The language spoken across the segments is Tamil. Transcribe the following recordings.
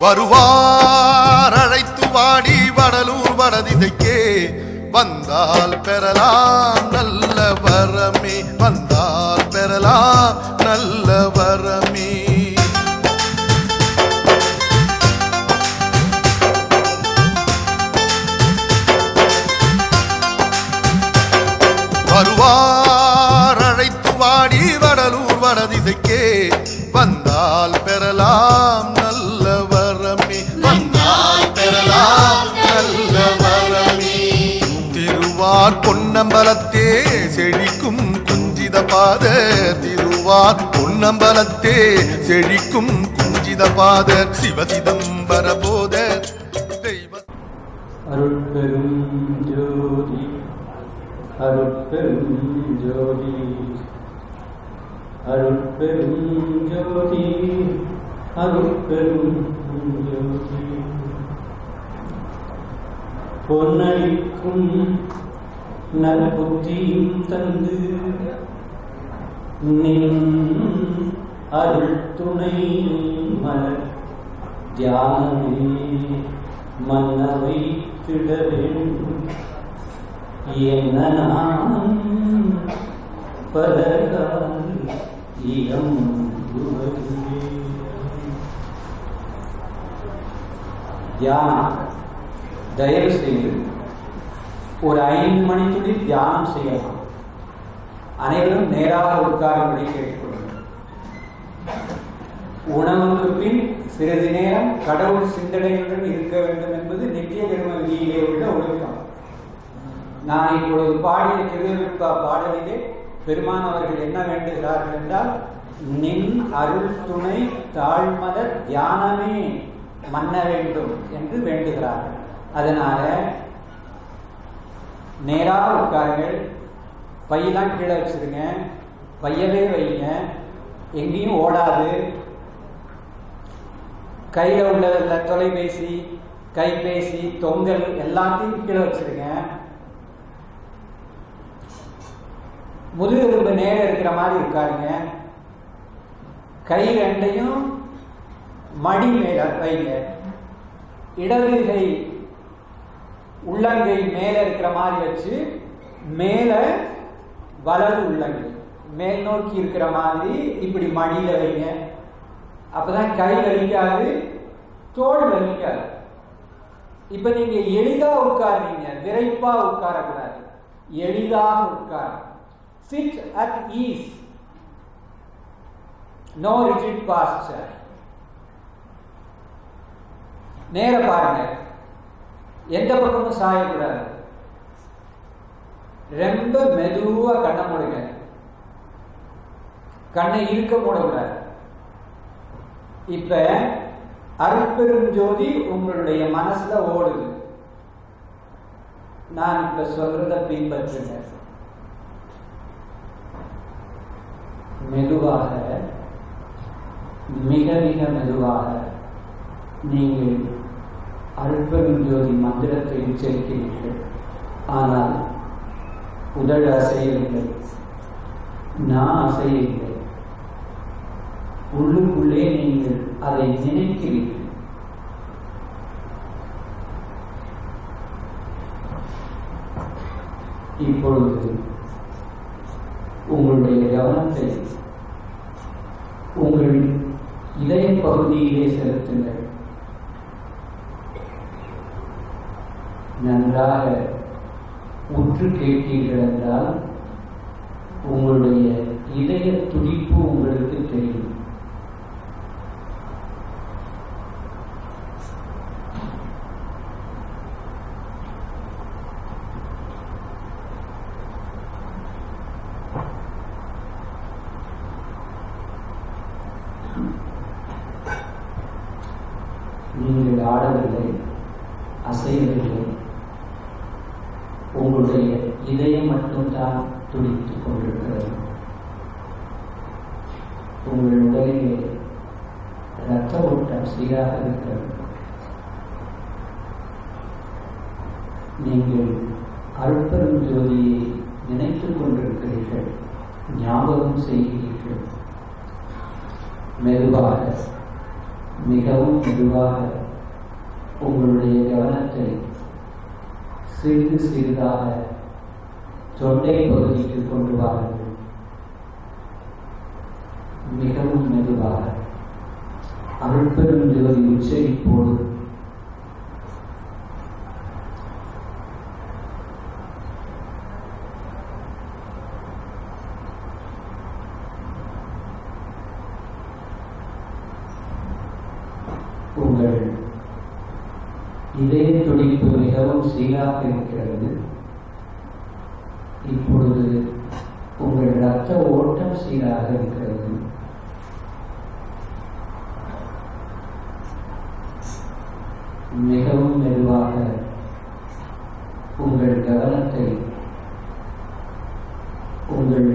வருவார் அழைத்து வாடி வடலூர் வடதிசைக்கே வந்தால் பெறலாம் நல்ல வரமே, வந்தால் பெறலாம் நல்ல வரமே. வருவார் அழைத்து வாடி வடலூர் வடதிசைக்கே வந்தால் பெறலாம் நல்ல வரமே, வந்தால் பெறலாம் நல்ல வரமே. திருவார் பொன்னம்பலத்தே செழிக்கும் குஞ்சித பாதர், திருவார் பொன்னம்பலத்தே செழிக்கும் குஞ்சித பாதர், சிவசிதம்பர போதர் தெய்வ அருட்பெரும் ஜோதி அருட்பெரும் ஜோதி அருட்பெரும் ஜோதி அருட்பெரும் ஜோதி. பொன்னளிக்கும் நற்புத்தியும் தந்து நின் அருள் துணை மலர் தியானமே மன்னவை திட வேண்டும் என்ன பலகால் இடம். தியானம் தயவு செய்து ஒரு 5 மணித்துளி தியானம் செய்யலாம். அனைவரும் நேராக உட்காரும்படி கேட்டுக்கொள்ளுங்கள். உணவுக்கு பின் சிறிது நேரம் கடவுள் சிந்தனையுடன் இருக்க வேண்டும் என்பது நித்திய கர்ம விதியிலே உள்ள ஒழுக்கம். நான் இப்பொழுது பாடிய திருவிழா பாடலிலே பெருமான் அவர்கள் என்ன வேண்டுகிறார்கள் என்றால், நின் அருள் துணை தாழ்மலர் தியானமே மன்ன வேண்டும் என்று வேண்டுகிறார்கள். அதனால நேராக உட்காருங்கள். பையெல்லாம் கீழே வச்சிருங்க, பையவே வைங்க, எங்கேயும் ஓடாது. கையில் உள்ள தொலைபேசி கைபேசி தொங்கல் எல்லாத்தையும் கீழே வச்சிருங்க. முதுகெலும்பு நேரம் இருக்கிற மாதிரி உட்காருங்க. கை ரெண்டையும் மடி மேல வைங்க. இடது கை உள்ளங்கை மேல இருக்கிற மாதிரி வச்சு மேல வலது உள்ளங்கை மேல் நோக்கி இருக்கிற மாதிரி இப்படி மடியில வைங்க. அப்பதான் கை வலிக்காது, தோல் வலிக்காது. இப்ப நீங்க எளிதா உட்காருங்க, விரைப்பா உட்காரக்கூடாது, எளிதாக உட்கார. Sit at ease. No rigid posture. நேர பாருங்க, எந்த பக்கமும் சாயக்கூடாது. ரொம்ப மெதுவா கண்ணை மூடுங்க, கண்ணை இழுக்க மூடக்கூடாது. இப்ப அருட்பெரும் ஜோதி உங்களுடைய மனசுல ஓடுது. நான் இப்ப சொல்றத பின்பற்றுங்க. மெதுவாக, மிக மிக மெதுவாக நீங்கள் அருட்பெரும் ஜோதி மந்திரத்தை உச்சரிக்கிறீர்கள். ஆனால் உதடு அசையவில்லை, நான் அசையவில்லை. உள்ளுக்குள்ளே நீங்கள் அதை நினைக்கிறீர்கள். இப்பொழுது உங்களுடைய கவனத்தை உங்கள் இதய பகுதியிலே செலுத்துங்கள். நன்றாக உற்று கேட்டீர்கள் என்றால் உங்களுடைய இதய துடிப்பு உங்களுக்கு தெரியும். நீங்கள் ஆடவில்லை, அசையவில்லை. உங்களுடைய இதயம் மட்டும்தான் துடித்துக் கொண்டிருக்கிறது. உங்கள் உடலிலே இரத்த ஓட்டம் சீராக இருக்கிறது. நீங்கள் அருட்பெரும் ஜோதியை நினைத்துக் கொண்டிருக்கிறீர்கள், ஞாபகம் செய்கிறீர்கள். மெதுவாக மிகவும் மெதுவாக உங்களுடைய கவனத்தை சிறிது சிறிதாக தொண்டை பகுதிக்கு கொண்டு வாருங்கள். மிகவும் மெதுவாக அருட்பெரும் ஜோதி உச்சரிப்போடு உங்கள் இதய துடிப்பு மிகவும் சீராக இருக்கிறது. இப்பொழுது உங்கள் இரத்த ஓட்டம் சீராக இருக்கிறது. மிகவும் மெதுவாக உங்கள் கவனத்தை உங்கள்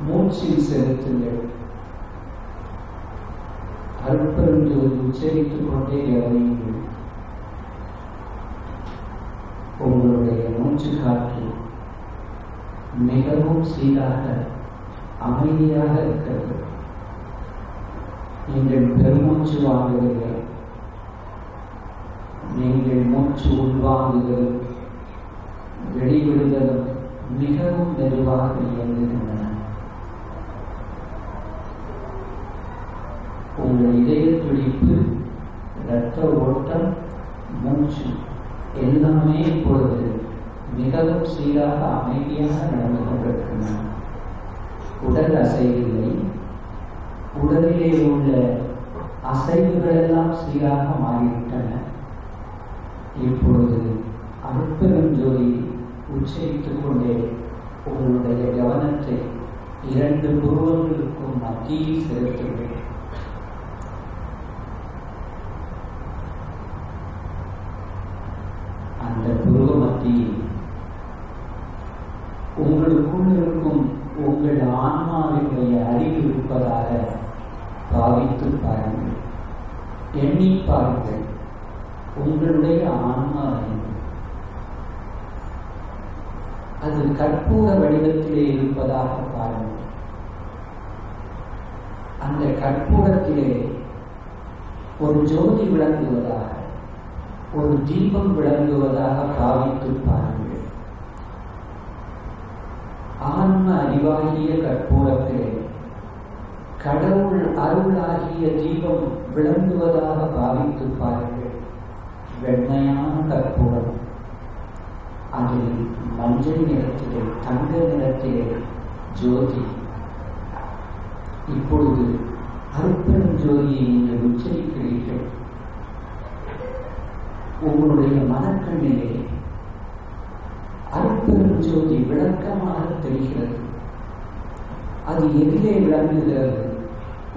மூச்சில் செலுத்துங்கள். அருட்பெருஞ்சோதி உச்சரித்துக் கொண்டே கவனியுங்கள். உங்களுடைய மூச்சு காற்று மிகவும் சீராக அமைதியாக இருக்கிறது. நீங்கள் பெருமூச்சு வாங்குவீர்கள். நீங்கள் மூச்சு உள்வாங்குதலும் வெளிவிடுதலும் மிகவும் மெதுவாக இயங்குகின்றன. உங்கள் இதய துடிப்பு, இரத்த ஓட்டம், மூச்சு எல்லாமே இப்பொழுது மிகவும் சீராக அமைதியாக நடந்து கொண்டிருக்கின்றன. உடல் அசைவில்லை. உடலிலே உள்ள அசைவுகள் எல்லாம் சீராக மாறிவிட்டன. இப்பொழுது அருட்பெரும் ஜோதி உச்சரித்துக் கொண்டே உங்களுடைய கவனத்தை இரண்டு புருவங்களுக்கும் மத்தியில் செலுத்துங்கள். அந்த புருவ மத்தியில் உங்களுக்குள் இருக்கும் உங்கள் ஆன்மாவினுடைய அறிவு இருப்பதாக பாவித்து பாருங்கள். எண்ணி பாருங்கள். உங்களுடைய ஆன்மா அது கற்பூர வடிவத்திலே இருப்பதாக பாருங்கள். அந்த கற்பூரத்திலே ஒரு ஜோதி விளங்குவதாக, ஒரு தீபம் விளங்குவதாக பாவித்து பாருங்கள். ஆன்ம அறிவாகிய கற்பூரத்திலே கடவுள் அருளாகிய தீபம் விளங்குவதாக பாவித்து பாருங்கள். வெண்மையான கற்பூரம், அதில் மஞ்சள் நிறத்திலே, தங்க நிறத்திலே ஜோதி. இப்பொழுது அருட்பெரும் ஜோதியை நீங்கள் உச்சரிக்கிறீர்கள். உங்களுடைய மனக்கண்ணிலே அருட்பெரும் ஜோதி விளக்கமாக தெரிகிறது. அது எதிலே விளங்குகிறது?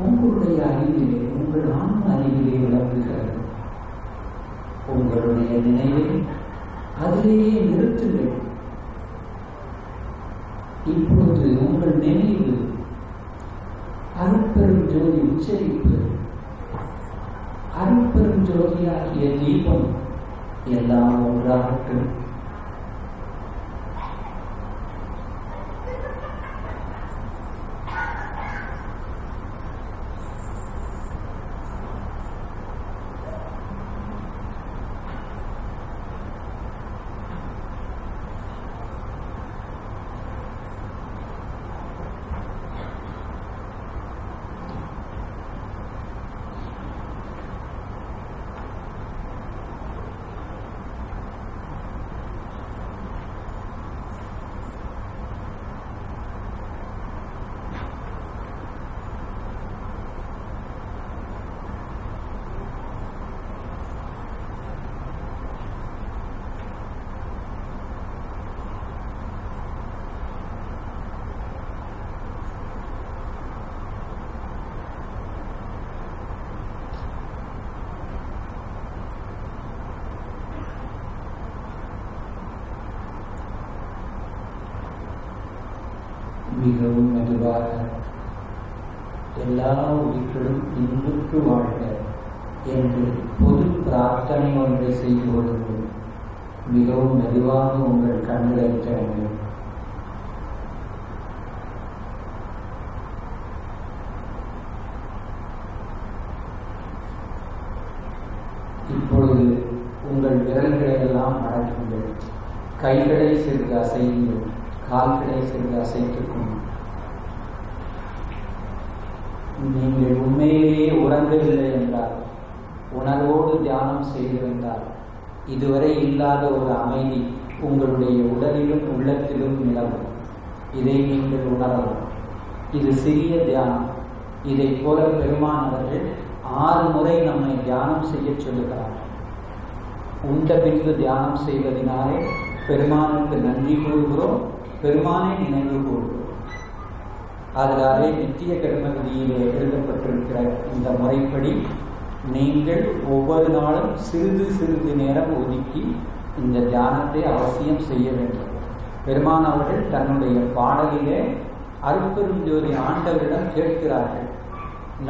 உங்களுடைய அறிவிலே, உங்கள் ஆன்ம அறிவிலே விளங்குகிறது. உங்களுடைய நினைவை அதிலேயே நிறுத்துங்கள். இப்பொழுது உங்கள் நினைவு அருட்பெரும் ஜோதி உச்சரிப்பு, அருட்பெரும் ஜோதியாகிய தீபம் எல்லாம் ஒன்றாகட்டும். மிகவும் மெதுவாக எல்லா உயிர்களும் இன்புற்று வாழ்க என்று பொது பிரார்த்தனை ஒன்றை செய்து கொள்ளுங்கள். மிகவும் மெதுவாக உங்கள் கண்களை திறங்கள். இப்பொழுது உங்கள் விரல்களை எல்லாம் மடக்குங்கள், கைகளை சிறிது அசையுங்கள், கால்களை சிறிது அசைத்துக் கொள்ளுங்கள். நீங்கள் உண்மையிலேயே உறங்கவில்லை என்றால், உணர்வோடு தியானம் செய்திருந்தால், இதுவரை இல்லாத ஒரு அமைதி உங்களுடைய உடலிலும் உள்ளத்திலும் நிலவும். இதை நீங்கள் உணரவும். இது சிறிய தியானம். இதை போல பெருமான் அவர்கள் 6 முறை நம்மை தியானம் செய்ய சொல்லுகிறார். உண்ட பின்பு தியானம் செய்வதனாலே பெருமானுக்கு நன்றி கூறுகிறோம், பெருமானை நினைவு கூறுகிறோம். அதனாலே நித்திய கர்ம விதியிலே எழுதப்பட்டிருக்கிற இந்த முறைப்படி நீங்கள் ஒவ்வொரு நாளும் சிறிது சிறிது நேரம் ஒதுக்கி இந்த தியானத்தை அவசியம் செய்ய வேண்டும். பெருமான் அவர்கள் தன்னுடைய பாடலிலே அருட்பெருஞ்சோதி ஆண்டவரிடம் கேட்கிறார்கள்,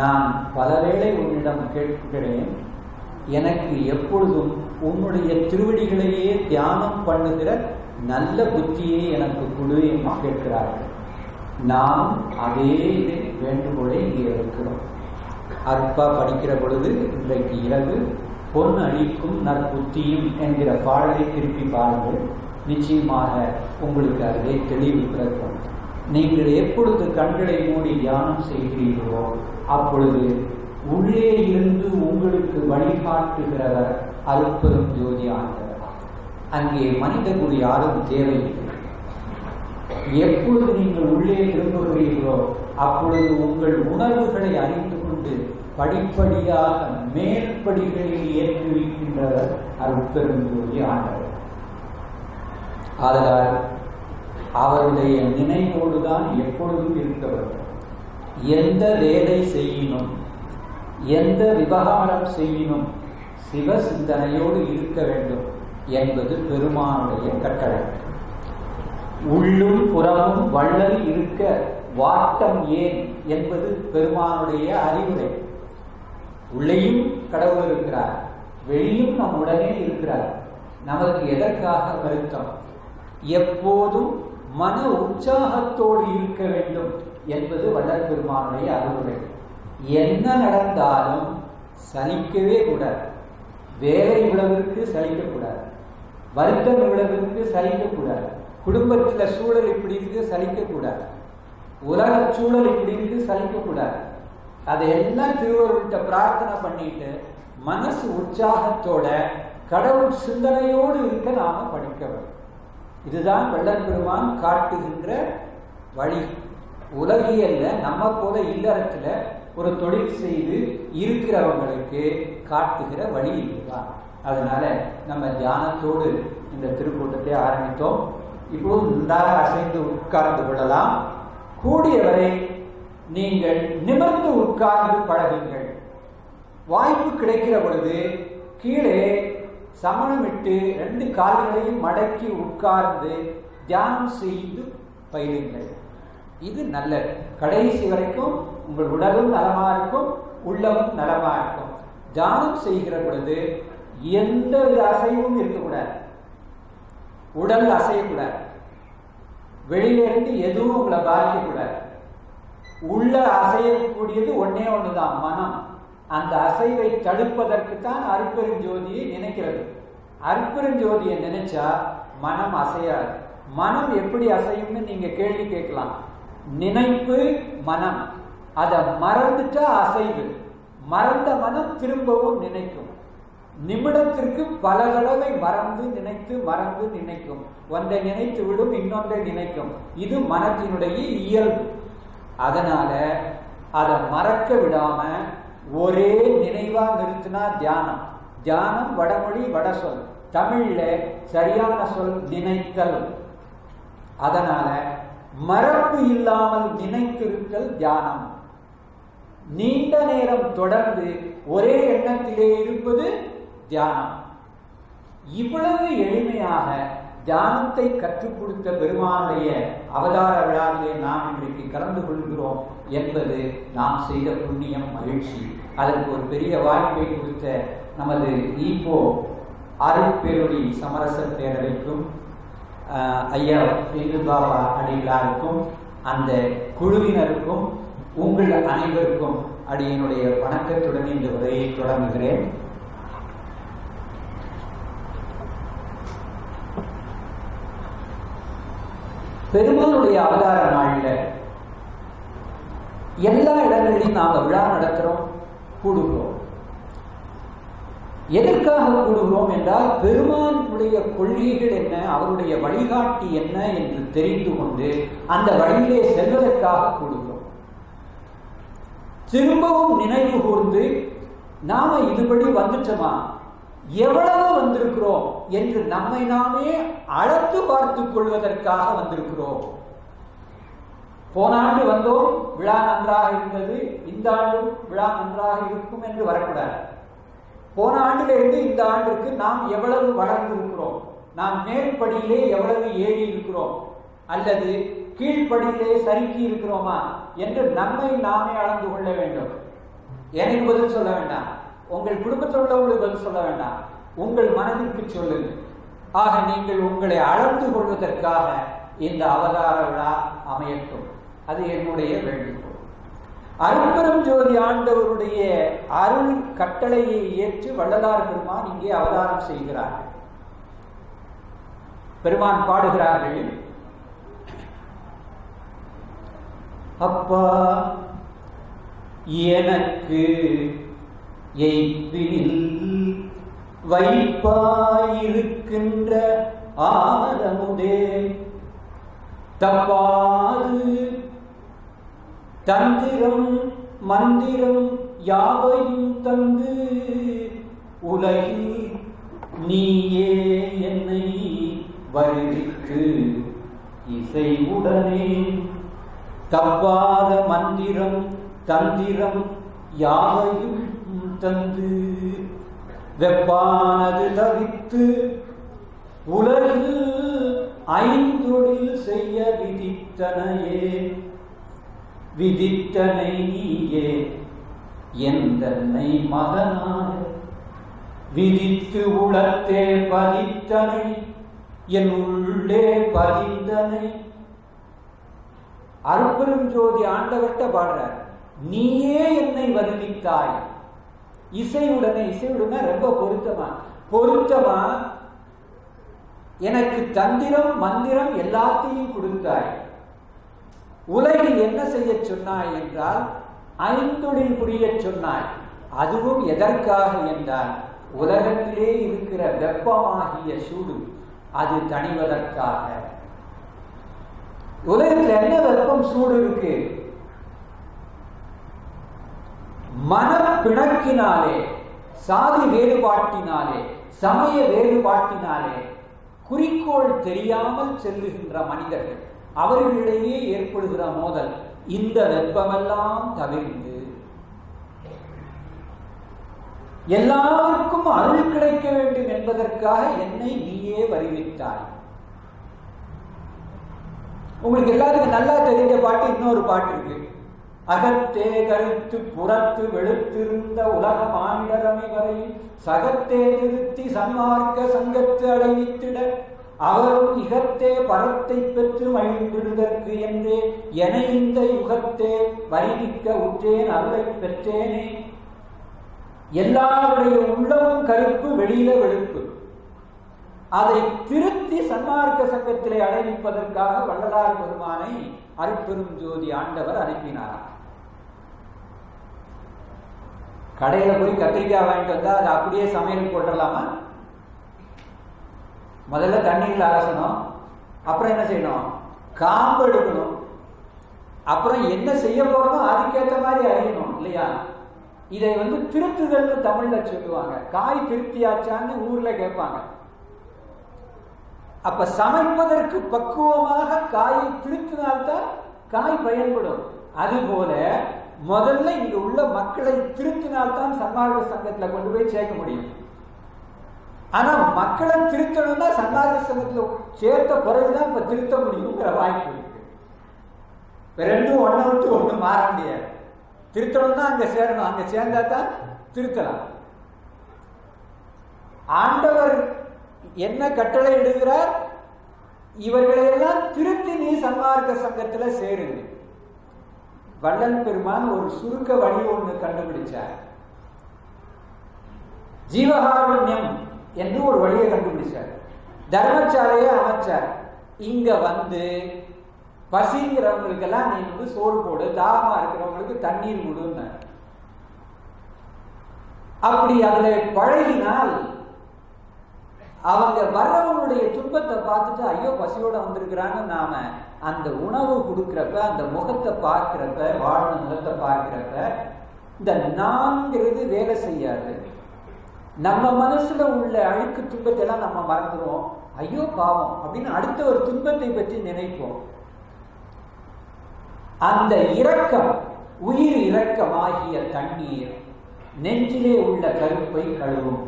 நான் பலவேளை உன்னிடம் கேட்கிறேன், எனக்கு எப்பொழுதும் உன்னுடைய திருவடிகளையே தியானம் பண்ணுகிற நல்ல புத்தியை எனக்கு கொடு என்று கேட்கிறார்கள். நாம் அதே வேண்டுகோளை இங்கே இருக்கிறோம். அற்பா படிக்கிற பொழுது இன்றைக்கு இரவு பொன் அளிக்கும் நற்புத்தியும் என்கிற பாடலை திருப்பி பாருங்கள். நிச்சயமாக உங்களுக்கு அதை தெளிவு பிறக்கும். நீங்கள் எப்பொழுது கண்களை மூடி தியானம் செய்கிறீர்களோ அப்பொழுது உள்ளே இருந்து உங்களுக்கு வழிகாட்டுகிறவர் அருட்பெரும் ஜோதி ஆண்டவர். அங்கே மனித குடி யாரும் தேவையில்லை. எப்பொழுது நீங்கள் உள்ளே திரும்புகிறீர்களோ அப்பொழுது உங்கள் உணர்வுகளை அறிந்து கொண்டு படிப்படியாக மேற்படிகளில் ஏற்றுவிக்கின்றவர் அருட்பெரும் ஜோதி ஆண்டவர். ஆதலால் அவருடைய நினைவோடுதான் எப்பொழுதும் இருக்க வேண்டும். எந்த வேலை செய்யணும், எந்த விவகாரம் செய்யணும், சிவ சிந்தனையோடு இருக்க வேண்டும் என்பது பெருமானுடைய கட்டளை. உள்ளும் புறமும் வள்ளல் இருக்க வாட்டம் ஏன் என்பது பெருமானுடைய அறிவுரை. உள்ளேயும் கடவுள் இருக்கிறார், வெளியும் நம்முடனே இருக்கிறார். நமக்கு எதற்காக வருத்தம்? எப்போதும் மன உற்சாகத்தோடு இருக்க வேண்டும் என்பது வள்ளல் பெருமானுடைய அறிவுரை. என்ன நடந்தாலும் சலிக்கவே கூடாது. வேலை இவ்வளவிற்கு சலிக்கக்கூடாது, வருத்தம் இவ்வளவிற்கு சலிக்கக்கூடாது, குடும்பத்தில் சூழல் இப்படி இருக்கு சலிக்கக்கூடாது, உலக சூழல் இப்படி இருக்கு சலிக்கக்கூடாது. அதையெல்லாம் திருவருள்கிட்ட பிரார்த்தனை பண்ணிட்டு மனசு உற்சாகத்தோட கடவுள் சிந்தனையோடு இருக்க நாம படிக்க வேண்டும். இதுதான் வள்ளல் பெருமான் காட்டுகின்ற வழி. உலகியல்ல நம்ம போல இல்லறத்துல ஒரு தொழில் செய்து இருக்கிறவங்களுக்கு காட்டுகிற வழி இதுதான். அதனால நம்ம தியானத்தோடு இந்த திருக்கூட்டத்தை ஆரம்பித்தோம். இப்போது நன்றாக அசைந்து உட்கார்ந்து விடலாம். கூடியவரை நீங்கள் நிமிர்ந்து உட்கார்ந்து பழகுங்கள். வாய்ப்பு கிடைக்கிற பொழுது கீழே சமணமிட்டு 2 கால்களையும் மடக்கி உட்கார்ந்து தியானம் செய்து பயிலுங்கள். இது நல்லது. கடைசி வரைக்கும் உங்கள் உடலும் நலமா இருக்கும், உள்ளமும் நலமா இருக்கும். தியானம் செய்கிற பொழுது எந்த வித அசைவும் இருக்கக்கூடாது, உடல் அசையக்கூடாது, வெளியிலிருந்து எதுவும் உங்களை பாதிக்கக்கூடாது. உள்ள அசையக்கூடியது ஒன்னே ஒண்ணுதான், மனம். அந்த அசைவை தடுப்பதற்கு தான் அருட்பெருஞ்சோதியை நினைக்கிறது. அருட்பெருஞ்சோதியை நினைச்சா மனம் அசையாது. மனம் எப்படி அசையும்னு நீங்க கேள்வி கேட்கலாம். நினைப்பு மனம், அதை மறந்துட்டா அசைவு. மறந்த மனம் திரும்பவும் நினைக்கும். நிமிடத்திற்கு பல தடவை மறந்து நினைத்து மறந்து நினைக்கும். ஒன்றை நினைத்து விடும், இன்னொன்றை நினைக்கும். இது மனத்தினுடைய இயல்பு. அதனால அதை மறக்க விடாம ஒரே நினைவா நிறுத்தினா தியானம். தியானம் வடமொழி வட சொல், தமிழ்ல சரியான சொல் நினைத்தல். அதனால மறப்பு இல்லாமல் நினைத்திருத்தல் தியானம். நீண்ட நேரம் தொடர்ந்து ஒரே எண்ணத்திலே இருப்பது தியானம். இவ்வளவு எளிமையாக தியானத்தை கற்றுக் கொடுத்த பெருமானுடைய அவதார விழாவிலே நாம் இன்றைக்கு கலந்து கொள்கிறோம் என்பது நாம் செய்த புண்ணியம், மகிழ்ச்சி. அதற்கு ஒரு பெரிய வாய்ப்பை கொடுத்த நமது ஈப்போ அருட்பேரொளி சமரச பேரவைக்கும் ஐயா இந்து பாபா அடிகளாருக்கும் அந்த குழுவினருக்கும் உங்கள் அனைவருக்கும் அடியினுடைய வணக்கத்துடன் இந்த உரையை தொடங்குகிறேன். பெருமானுடைய அவதார நாள்ல எல்லா இடங்களிலும் நாம விழா நடத்துறோம், கூடுகிறோம். எதற்காக கூடுகிறோம் என்றால் பெருமானுடைய கொள்கைகள் என்ன, அவருடைய வழிகாட்டி என்ன என்று தெரிந்து கொண்டு அந்த வழியிலே செல்வதற்காக கூடுகிறோம். திரும்பவும் நினைவு கூர்ந்து நாம இதுபடி வந்துட்டோமா, எவ்வளவு வந்திருக்கிறோம் என்று நம்மை நாமே அளந்து பார்த்துக் கொள்வதற்காக வந்திருக்கிறோம். போன ஆண்டு வந்தோம், விழா நன்றாக இருந்தது, இந்த ஆண்டும் விழா நன்றாக இருக்கும் என்று வரக்கூடாது. போன ஆண்டிலிருந்து இந்த ஆண்டுக்கு நாம் எவ்வளவு வளர்ந்திருக்கிறோம், நாம் மேற்படியிலே எவ்வளவு ஏறி இருக்கிறோம் அல்லது கீழ்ப்படியிலே சறுக்கி இருக்கிறோமா என்று நம்மை நாமே அளந்து கொள்ள வேண்டும். எனக்கு பதில் சொல்ல வேண்டாம், உங்கள் குடும்பத்தில் உள்ளவங்களுக்கு பதில் சொல்ல வேண்டாம், உங்கள் மனதிற்கு சொல்லுங்கள். ஆக நீங்கள் உங்களை அளந்து கொள்வதற்காக இந்த அவதார விழா அமையட்டும், அது என்னுடைய வேண்டுகோள். அருட்பெரும் ஜோதி ஆண்டவருடைய அருள் கட்டளையை ஏற்று வள்ளலார் பெருமான் இங்கே அவதாரம் செய்கிறார். பெருமான் பாடுகிறார்கள், அப்பா எனக்கு எய்ப்பினில் வைப்பாயிருக்கின்ற ஆரமுதே, தப்பாது தந்திரம் மந்திரம் யாவையும் தந்து உலகில் நீயே என்னை வருவித்து இசைவுடனே, தப்பாத மந்திரம் தந்திரம் யாவையும் தந்து வெப்பானது தவித்து உலகில் ஐந்தொழில் செய்ய விதித்தனையே, விதித்தனை நீயே எந்தன்னை மகனாக விதித்து உளத்தே பதித்தனை என் உள்ளே பதிந்தனை. அருட்பெரும் ஜோதி ஆண்டவர்கிட்ட பாடுறார், நீயே என்னை வருவித்தாய் இசையுடனே. இசையுடனே ரொம்ப பொருத்தமா எனக்கு தந்திரம் மந்திரம் எல்லாத்தையும் கொடுத்தாய். உலகில் என்ன செய்ய சொன்னாய் என்றால் ஐந்தொழில் புரிய சொன்னாய். அதுவும் எதற்காக என்றால் உலகத்திலே இருக்கிற வெப்பமாகிய சூடு அது தணிவதற்காக. உலகத்தில் என்ன வெப்பம் சூடு இருக்கு? மனப்பிணக்கினாலே, சாதி வேறுபாட்டினாலே, சமய வேறுபாட்டினாலே குறிக்கோள் தெரியாமல் செல்லுகின்ற மனிதர்கள், அவர்களிடையே ஏற்படுகிற மோதல். இந்த வெப்பமெல்லாம் தவிர்த்து எல்லாருக்கும் அருள் கிடைக்க வேண்டும் என்பதற்காக என்னை நீயே வருவித்தாய். உங்களுக்கு எல்லாருக்கும் நல்லா தெரிஞ்ச பாட்டு இன்னொரு பாட்டு இருக்கு. அகத்தே கருத்து புறத்து வெளுத்திருந்த உலக மானிடரமை வரை சகத்தே திருத்தி சன்மார்க்க சங்கத்து அடைவித்திட அவரும் இகத்தே பரத்தை பெற்று மகிழ்ந்திடுதற்கு என்றே என இந்த யுகத்தே வரிவிக்க உற்றேன் அருளை பெற்றேனே. எல்லாருடைய உள்ளமும் கருப்பு, வெளியில வெளுப்பு. அதை திருத்தி சன்மார்க்க சங்கத்திலே அடைவிப்பதற்காக வள்ளலார் பெருமானை அருட்பெரும் ஜோதி ஆண்டவர் அனுப்பினார். கடையில போய் கத்திரிக்காய் வாங்கிட்டு வந்தா அது அப்படியே சமையல் போட்டுடலாமா? முதல்ல தண்ணீர்ல அலசணும், அப்புறம் என்ன செய்யணும், காம்பு எடுக்கணும், அப்புறம் என்ன செய்ய போறோமோ அதுக்கேற்ற மாதிரி அறியணும் இல்லையா? இதை திருத்துதல்னு தமிழ்ல சொல்லுவாங்க. காய் திருப்தியாச்சான்னு ஊர்ல கேட்பாங்க. அப்ப சமைப்பதற்கு பக்குவமாக காயை திருத்தினால்தான் காய் பயன்படும். அதுபோல முதல்ல இங்க உள்ள மக்களை திருத்தினால்தான் சன்மார்க்க சங்கத்துல கொண்டு போய் சேர்க்க முடியும். ஆனா மக்களை திருத்தணும்னா சன்மார்க்க சங்கத்துல சேர்த்த பிறகுதான் இப்ப திருத்த முடியுங்கிற வாய்ப்பு இருக்கு. ரெண்டும் ஒன்ன விட்டு ஒண்ணு மாற முடியாது. திருத்தணும்னா அங்க சேரணும், அங்க சேர்ந்தா தான் திருத்தலாம். ஆண்டவர் என்ன கட்டளை இடுகிறார்? இவர்களையெல்லாம் திருத்தி நீ சன்மார்க்க சங்கத்துல சேருங்க. வள்ளல் பெருமான் ஒரு சுருக்க வழி ஒண்ணு கண்டுபிடிச்சார். ஜீவகாருண்யம் என்று ஒரு வழியை கண்டுபிடிச்சார். தர்மசாலையை அமைச்சார். இங்க பசிங்கிறவங்களுக்கெல்லாம் நீ வந்து சோறு போடு, தாகமா இருக்கிறவங்களுக்கு தண்ணீர் விடுன்னு. அப்படி அதுல பழகினால் அவங்க வர்றவங்களுடைய துன்பத்தை பார்த்துட்டு ஐயோ பசியோட வந்திருக்கிறான்னு நாம அந்த உணவு கொடுக்கிறப்ப, அந்த முகத்தை பார்க்கிறப்ப, வாழ்ந்த முகத்தை பார்க்கிறப்ப இந்த நான்கிறது வேலை செய்யாது. நம்ம மனசுல உள்ள அழுக்கு துன்பத்தை எல்லாம் நம்ம மறந்துடுவோம். ஐயோ பாவம் அப்படின்னு அடுத்த ஒரு துன்பத்தை பற்றி நினைப்போம். அந்த இரக்கம், உயிர் இரக்கமாகிய தண்ணீர் நெஞ்சிலே உள்ள கருப்பை கழுவும்.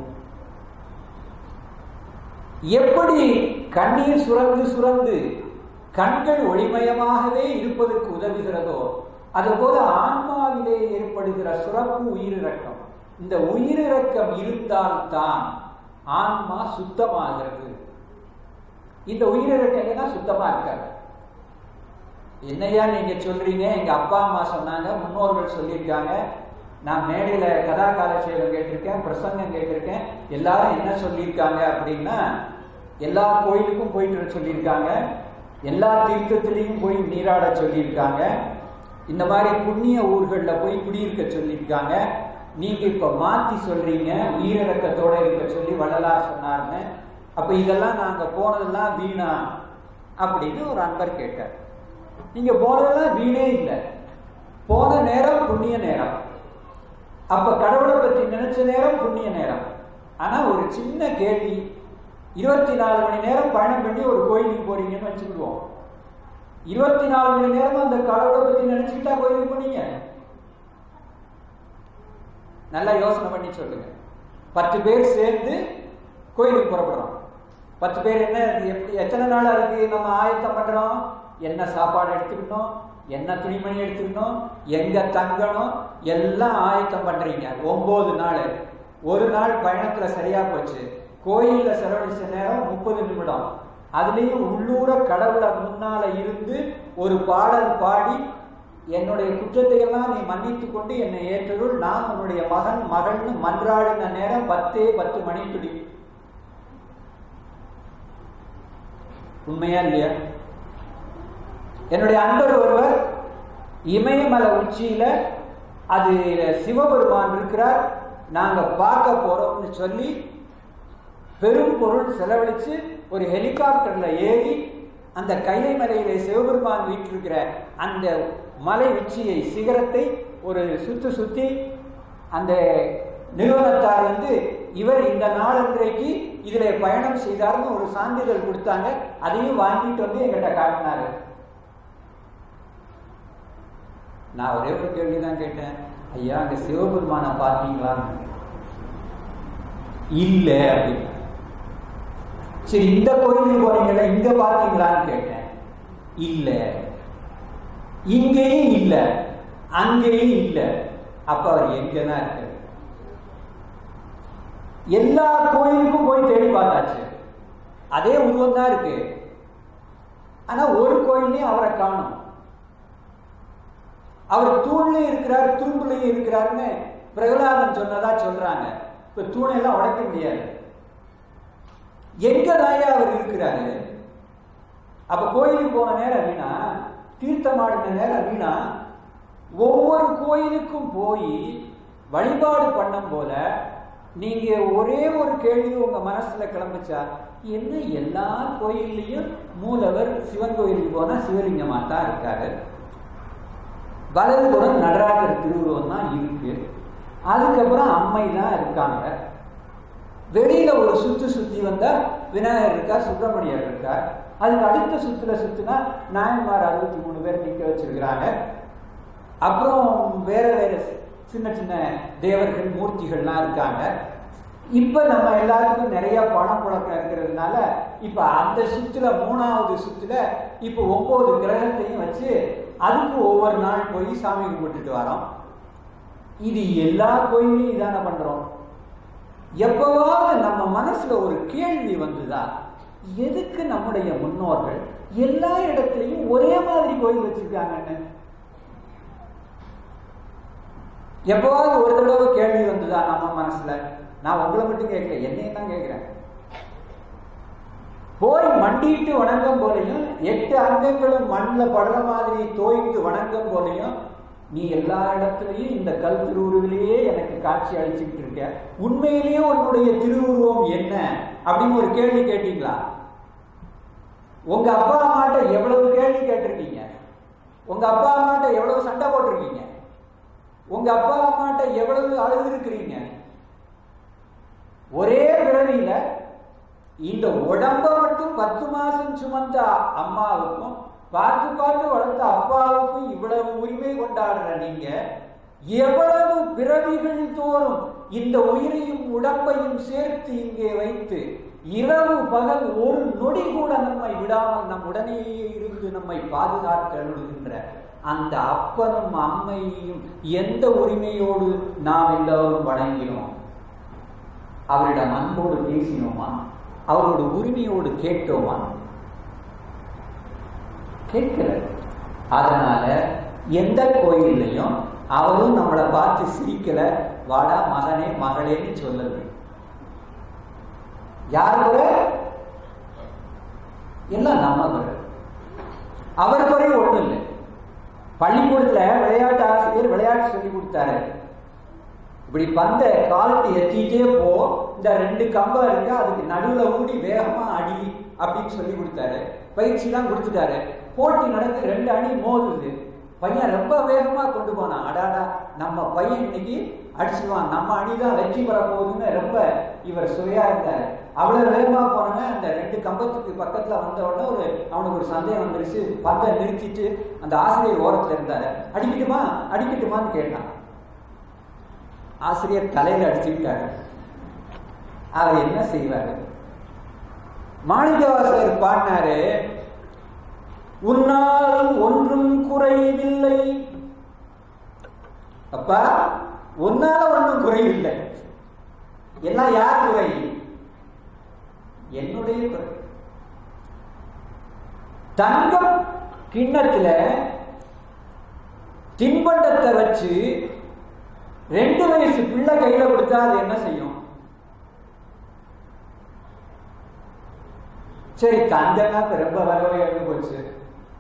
எப்படி கண்ணீர் சுரந்து சுரந்து கண்கள் ஒளிமயமாகவே இருப்பதற்கு உதவுகிறதோ அதுபோல ஆன்மாவிலே ஏற்படுகிற சுரப்பு உயிரிறக்கம். இந்த உயிரிறக்கம் இருந்தால்தான் ஆன்மா சுத்தமாகிறது. இந்த உயிரிறக்கம் இல்லைன்னா சுத்தமா இருக்காது. என்னையா நீங்க சொல்றீங்க, எங்க அப்பா அம்மா சொன்னாங்க, முன்னோர்கள் சொல்லியிருக்காங்க, நான் மேடையில கதா காலட்சேபம் கேட்டிருக்கேன், பிரசங்கம் கேட்டிருக்கேன், எல்லாரும் என்ன சொல்லியிருக்காங்க அப்படின்னா எல்லா கோயிலுக்கும் போயிட்டு சொல்லியிருக்காங்க, எல்லா தீர்த்தத்திலையும் போய் நீராட சொல்லியிருக்காங்க, இந்த மாதிரி புண்ணிய ஊர்கள்ல போய் குடியிருக்க சொல்லியிருக்காங்க. நீங்க இப்ப மாத்தி சொல்றீங்க உயிரிறக்கத்தோட இருக்க சொல்லி வள்ளலார் சொன்னாருன்னு. அப்ப இதெல்லாம் நாங்க போனதெல்லாம் வீணா அப்படின்னு ஒரு அன்பர் கேட்டார். நீங்க போனதெல்லாம் வீணே இல்லை, போன நேரம் புண்ணிய நேரம். அப்ப கடவுளை பற்றி நினைச்ச நேரம் புண்ணிய நேரம். ஆனா ஒரு சின்ன கேள்வி, 24 மணி நேரம் பயணம் பண்ணி ஒரு கோயிலுக்கு போறீங்கன்னு வச்சுக்கிடுவோம். 24 மணி நேரம் அந்த கடவுளை பற்றி நினைச்சுக்கிட்டா கோயிலுக்கு போனீங்க? நல்லா யோசனை பண்ணி சொல்லுங்க. 10 பேர் சேர்ந்து கோயிலுக்கு புறப்படுறோம். 10 பேர் என்ன எத்தனை நாள் அதுக்கு நம்ம ஆயத்தம் பண்றோம்? என்ன சாப்பாடு எடுத்துக்கணும், என்ன துணிமணி எடுத்துக்கணும், எங்க தங்கணும், எல்லாம் ஆயத்தம் பண்றீங்க. 9 நாள். ஒரு நாள் பயணத்துல சரியா போச்சு. கோயில்ல செலவழிச்ச நேரம் 30 நிமிடம். அதுலயும் உள்ளூர கடவுளை முன்னால இருந்து ஒரு பாடல் பாடி என்னுடைய குற்றத்தை எல்லாம் நீ மன்னித்து கொண்டு என்னை ஏற்றருள், நான் உன்னுடைய மகன் மகள்னு மன்றாடின நேரம் 10 மணி துடி. உண்மையா இல்லையா? என்னுடைய அன்பர் ஒருவர் இமயமலை உச்சியில அது சிவபெருமான் இருக்கிறார், நாங்க பார்க்க போறோம்னு சொல்லி பெரும் பொருள் செலவழிச்சு ஒரு ஹெலிகாப்டர்ல ஏறி அந்த கைலை மலையிலே சிவபெருமான் வீற்றிருக்கிற அந்த மலை உச்சியை சிகரத்தை ஒரு சுத்தி அந்த நிறுவனத்தார் வந்து இவர் இந்த நாளன்றைக்கு இதுல பயணம் செய்தார்னு ஒரு சான்றிதழ் கொடுத்தாங்க. அதையும் வாங்கிட்டு வந்து எங்கிட்ட காட்டினாரு. நான் ஒரே ஒரு கேள்விதான் கேட்டேன், ஐயா அங்க சிவபெருமானை பார்த்தீங்களான்னு. இல்ல அப்படின்னு. சரி இந்த கோயிலுக்கு போறீங்களா, இங்க பார்த்தீங்களான்னு கேட்டேன். இல்ல. இங்கேயும் இல்ல, அங்கேயும் இல்ல. அப்ப அவர் எங்கதான் இருக்காரு? எல்லா கோயிலுக்கும் போய் தேடி பார்த்தாச்சு, அதே உருவம் தான் இருக்கு. ஆனா ஒரு கோயிலையும் அவரை காணும். அவர் தூண்லயும் இருக்கிறார், துரும்புலையும் இருக்கிறாருன்னு பிரகலாதன் சொன்னதா சொல்றாங்க. இப்ப தூணெல்லாம் உடைக்க முடியாது. எங்கதாயா அவர் இருக்கிறாரு? அப்ப கோயிலுக்கு போன நேரம் வீணா, தீர்த்தமாடின நேரம் வீணா. ஒவ்வொரு கோயிலுக்கும் போய் வழிபாடு பண்ணும் போல நீங்க ஒரே ஒரு கேள்வி உங்க மனசுல கிளம்பிச்சா, என்ன எல்லா கோயில்லையும் மூலவர் சிவன் கோயிலுக்கு போனா சிவலிங்கமா தான் இருக்காரு, வலதுபுறம் நடராஜர் திருவுருவம் தான் இருக்கு, அதுக்கப்புறம் அம்மை தான் இருக்காங்க, வெளியில ஒரு சுத்தி வந்தா விநாயகர் இருக்கார், சுப்பிரமணியர் இருக்கார், அதுக்கு அடுத்த சுத்துனா நாயன்மார் 63 பேர் நிக்க வச்சிருக்கிறாங்க, அப்புறம் வேற சின்ன சின்ன தேவர்கள் மூர்த்திகள்லாம் இருக்காங்க. இப்ப நம்ம எல்லாத்துக்கும் நிறைய பணம் புழக்கம் இருக்கிறதுனால இப்ப அந்த சுத்துல 3வது சுத்துல இப்ப 9 கிரகத்தையும் வச்சு அதுக்கு ஒவ்வொரு நாள் போய் சாமி கும்பிட்டுட்டு வரோம். இது எல்லா கோயிலையும் இதான பண்றோம். எப்பவாவது நம்ம மனசுல ஒரு கேள்வி வந்துதா, எதுக்கு நம்முடைய முன்னோர்கள் எல்லா இடத்துலையும் ஒரே மாதிரி கோயில் வச்சிருக்காங்கன்னு? எப்பவாவது ஒரு தடவை கேள்வி வந்துதா நம்ம மனசுல? நான் உங்களை மட்டும் கேட்கல, என்னையும் தான் கேட்கிறேன். போய் மண்டிட்டு வணங்கம் போலையும் 8 அங்கங்களும் மண்ணில் படுற மாதிரி தோய்ந்து வணங்கம் போலையும் நீ எல்லா இடத்துலையும் இந்த கல் திருவுருவிலேயே எனக்கு காட்சி அளிச்சுக்கிட்டு இருக்க. உண்மையிலேயே உன்னுடைய திருவுருவம் என்ன அப்படின்னு ஒரு கேள்வி கேட்டீங்களா? உங்க அப்பா அம்மாட்ட எவ்வளவு கேள்வி கேட்டிருக்கீங்க? உங்க அப்பா அம்மாட்ட எவ்வளவு சண்டை போட்டிருக்கீங்க? உங்க அப்பா அம்மாட்ட எவ்வளவு அழுது இருக்கிறீங்க? ஒரே பிறவியில இந்த உடம்ப மட்டும் 10 மாசம் சுமந்த அம்மாவுக்கும் பார்த்து பார்த்து வளர்த்த அப்பாவுக்கும் இவ்வளவு உரிமை கொண்டாடுற நீங்க எவ்வளவு பிறவிகள் தோறும் இந்த உயிரையும் உடம்பையும் சேர்த்து இங்கே வைத்து இரவு பகல் ஒரு நொடி கூட நம்மை விடாமல் நம் உடனேயே இருந்து நம்மை பாதுகாக்க அருள்கின்ற அந்த அப்பனும் அம்மையையும் எந்த உரிமையோடு நாம் எல்லோரும் வணங்கினோம்? அவரிடம் அன்போடு பேசினோமா? அவரோட உரிமையோடு கேட்டோமா? கேட்கல. அதனால எந்த கோயிலையும் அவரும் நம்மளை பார்த்து சிரிக்கல, வாடா மகனே மகளேன்னு சொல்லல. யார் கூட? எல்லாம் நம்ம கூட. அவர் குறை ஒண்ணும் இல்லை. பள்ளிக்கூடத்துல விளையாட்டு ஆசிரியர் விளையாட்டு சொல்லி கொடுத்தாரு. இப்படி பந்த காலத்தை எத்திட்டே போ, இந்த 2 கம்பம் இருக்கு, அதுக்கு நடுவுல ஊடி வேகமா அடி அப்படின்னு சொல்லி கொடுத்தாரு. பயிற்சி தான் கொடுத்துட்டாரு. போட்டி நடந்து 2 அணி மோதுது. பையன் ரொம்ப வேகமா கொண்டு போனான். அடாடா, நம்ம பையன் இன்னைக்கு அடிச்சுடுவான், நம்ம அணிதான் வெற்றி பெற போகுதுன்னு ரொம்ப இவர் சுவையா இருந்தாரு. அவ்வளவு வேகமா போனோன்னா அந்த 2 கம்பத்துக்கு பக்கத்துல வந்த உடனே அவனுக்கு ஒரு சந்தேகம் வந்துருச்சு. பந்தை நிறுத்திட்டு அந்த ஆசிரியர் ஓரத்துல இருந்தாரு. அடிக்கட்டுமா அடிக்கட்டுமான்னு கேட்டான். ஆசிரியர் தலையில அடிச்சுக்கிட்டாரு. அவர் என்ன செய்வாரு? மாணிக்கவாசகர் பாடினாரு, உன்னால் ஒன்றும் குறைவில்லை. அப்பா, உன்னால ஒன்றும் குறைவில்லை. எல்லாம் யார் குறை? என்னுடைய குறை. தங்கம் கிண்ணத்துல தின்பண்டத்தை வச்சு 2 வயசு பிள்ளை கையில கொடுத்தா அது என்ன செய்யும்? சரி, தங்கம்னா ரொம்ப வரவே எழுந்து போச்சு.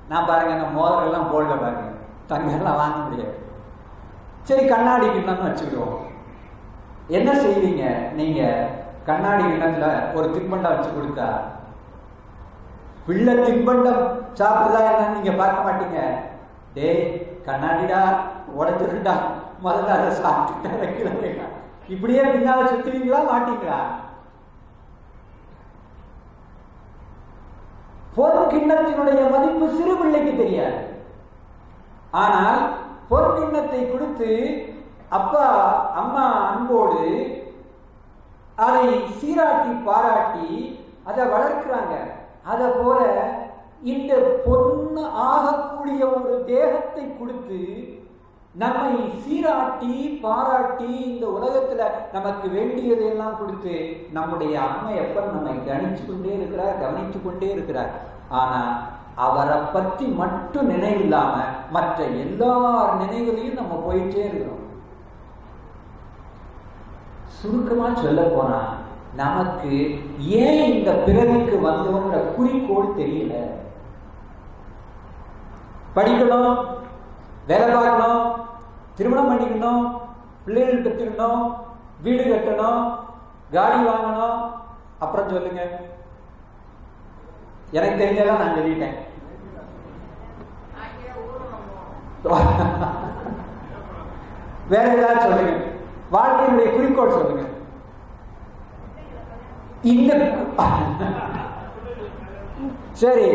நான் பாருங்க, நான் மோதிரெல்லாம் போடல பாருங்க, தங்கம்லாம் வாங்க முடியாது. சரி, கண்ணாடி கிண்ணம்னு வச்சுக்கிடுவோம். என்ன செய்வீங்க நீங்க? கண்ணாடி கிண்ணத்துல ஒரு தின்பண்டம் வச்சு கொடுத்தா பிள்ளை தின்பண்டம் சாப்பிடுதா என்னன்னு நீங்க பார்க்க மாட்டீங்க. டேய் கண்ணாடிடா, உடஞ்சிருண்டா, முதல்ல அதை சாப்பிட்டுட்டா வைக்கிறேன், இப்படியே பின்னால சுத்துவீங்களா மாட்டீங்களா? பொன் கிண்ணத்தினுடைய மதிப்பு சிறு பிள்ளைக்கு தெரியாது. ஆனால் பொன் கிண்ணத்தை கொடுத்து அப்பா அம்மா அன்போடு அதை சீராட்டி பாராட்டி அதை வளர்க்கிறாங்க. அதை போல இந்த பொண்ணு ஆகக்கூடிய ஒரு தேகத்தை கொடுத்து நம்மை சீராட்டி பாராட்டி இந்த உலகத்துல நமக்கு வேண்டியதெல்லாம் கொடுத்து நம்முடைய அம்மை எப்ப நம்மை கவனித்து கொண்டே இருக்கிறார். ஆனா அவரை பற்றி மட்டும் நினைவில்லாம மற்ற எல்லா நினைவுகளையும் நம்ம போயிட்டே இருக்கிறோம். சுருக்கமா சொல்ல போனா நமக்கு ஏன் இந்த பிறவிக்கு வந்தோங்கிற குறிக்கோள் தெரியல. படிக்கணும், வேலை பார்க்கணும், திருமணம் பண்ணிக்கணும், பிள்ளைகள் பெற்றுக்கணும், வீடு கட்டணும், காடி வாங்கணும். அப்புறம் சொல்லுங்க, எனக்கு தெரிஞ்சதான் நான் சொல்லிட்டேன். வேற ஏதாவது சொல்லுங்க, வாழ்க்கையினுடைய குறிக்கோள் சொல்லுங்க. இந்த சரி,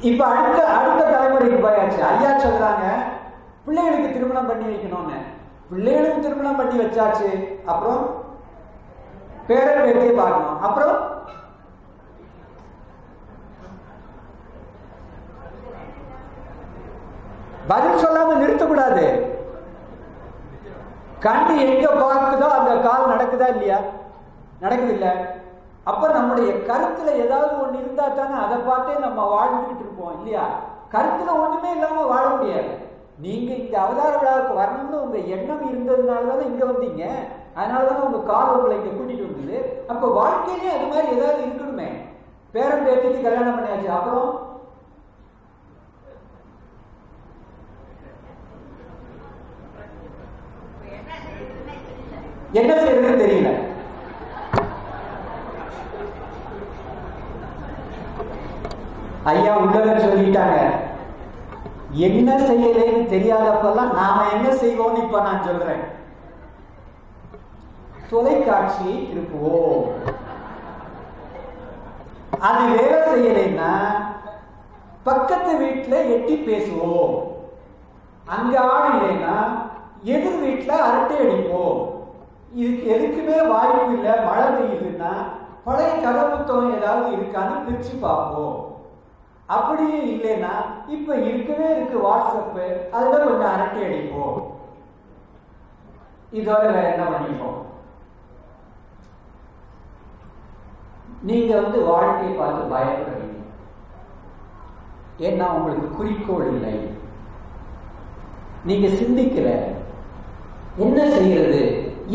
இப்ப அடுத்த தலைமுறைக்கு போயாச்சு. ஐயா சொல்றாங்க பிள்ளைகளுக்கு திருமணம் பண்ணி வைக்கணும்னு. பிள்ளைகளுக்கு திருமணம் பண்ணி வச்சாச்சு, அப்புறம் பேரன் பேத்தியை பார்க்கணும். அப்புறம் பதில் சொல்லாம நிறுத்தக்கூடாது. கண்டு எங்க பார்க்குதோ அந்த கால் நடக்குதா இல்லையா? நடக்குது இல்ல? அப்ப நம்முடைய கருத்துல ஏதாவது ஒண்ணு இருந்தா தானே அதை பார்த்தே நம்ம வாழ்ந்துகிட்டு இருப்போம் இல்லையா? கருத்துல ஒண்ணுமே இல்லாம வாழ முடியாது. நீங்க இந்த அவதார விழாவுக்கு வரணும்னு உங்க எண்ணம் இருந்ததுனாலதானே இங்க வந்தீங்க. அதனாலதானே உங்க கால் உங்களை இங்க கூட்டிட்டு வந்தது. அப்ப வாழ்க்கையிலே அது மாதிரி ஏதாவது இருக்கணுமே. பேரன் பேத்திக்கு கல்யாணம் பண்ணியாச்சு, அப்புறம் என்ன செய்யறதுன்னு தெரியல. ஐயா உள்ளத சொல்லிட்டாங்க. என்ன செய்யலன்னு தெரியாதப்பெல்லாம் நாம என்ன செய்வோம்னு இப்ப நான் சொல்றேன். தொலைக்காட்சியை திருப்புவோம். அது வேலை செய்யலைன்னா பக்கத்து வீட்டுல எட்டி பேசுவோம். அங்க ஆள் இல்லைன்னா எதிர் வீட்டுல அரட்டை அடிப்போம். இதுக்கு எதுக்குமே வாய்ப்பு இல்லை. மழை பெய்யுதுன்னா பழைய கதை புத்தகம் ஏதாவது இருக்கான்னு பிரிச்சு பார்ப்போம். அப்படியே இல்லைன்னா இப்ப இருக்கவே இருக்கு வாட்ஸ்அப், அதுல கொஞ்சம் அரட்டை அடிப்போம். இதோட வேற என்ன பண்ணிப்போம்? நீங்க வாழ்க்கையை பார்த்து பயப்படுறீங்க. ஏன்னா உங்களுக்கு குறிக்கோள் இல்லை. நீங்க சிந்திக்கல என்ன செய்யறது.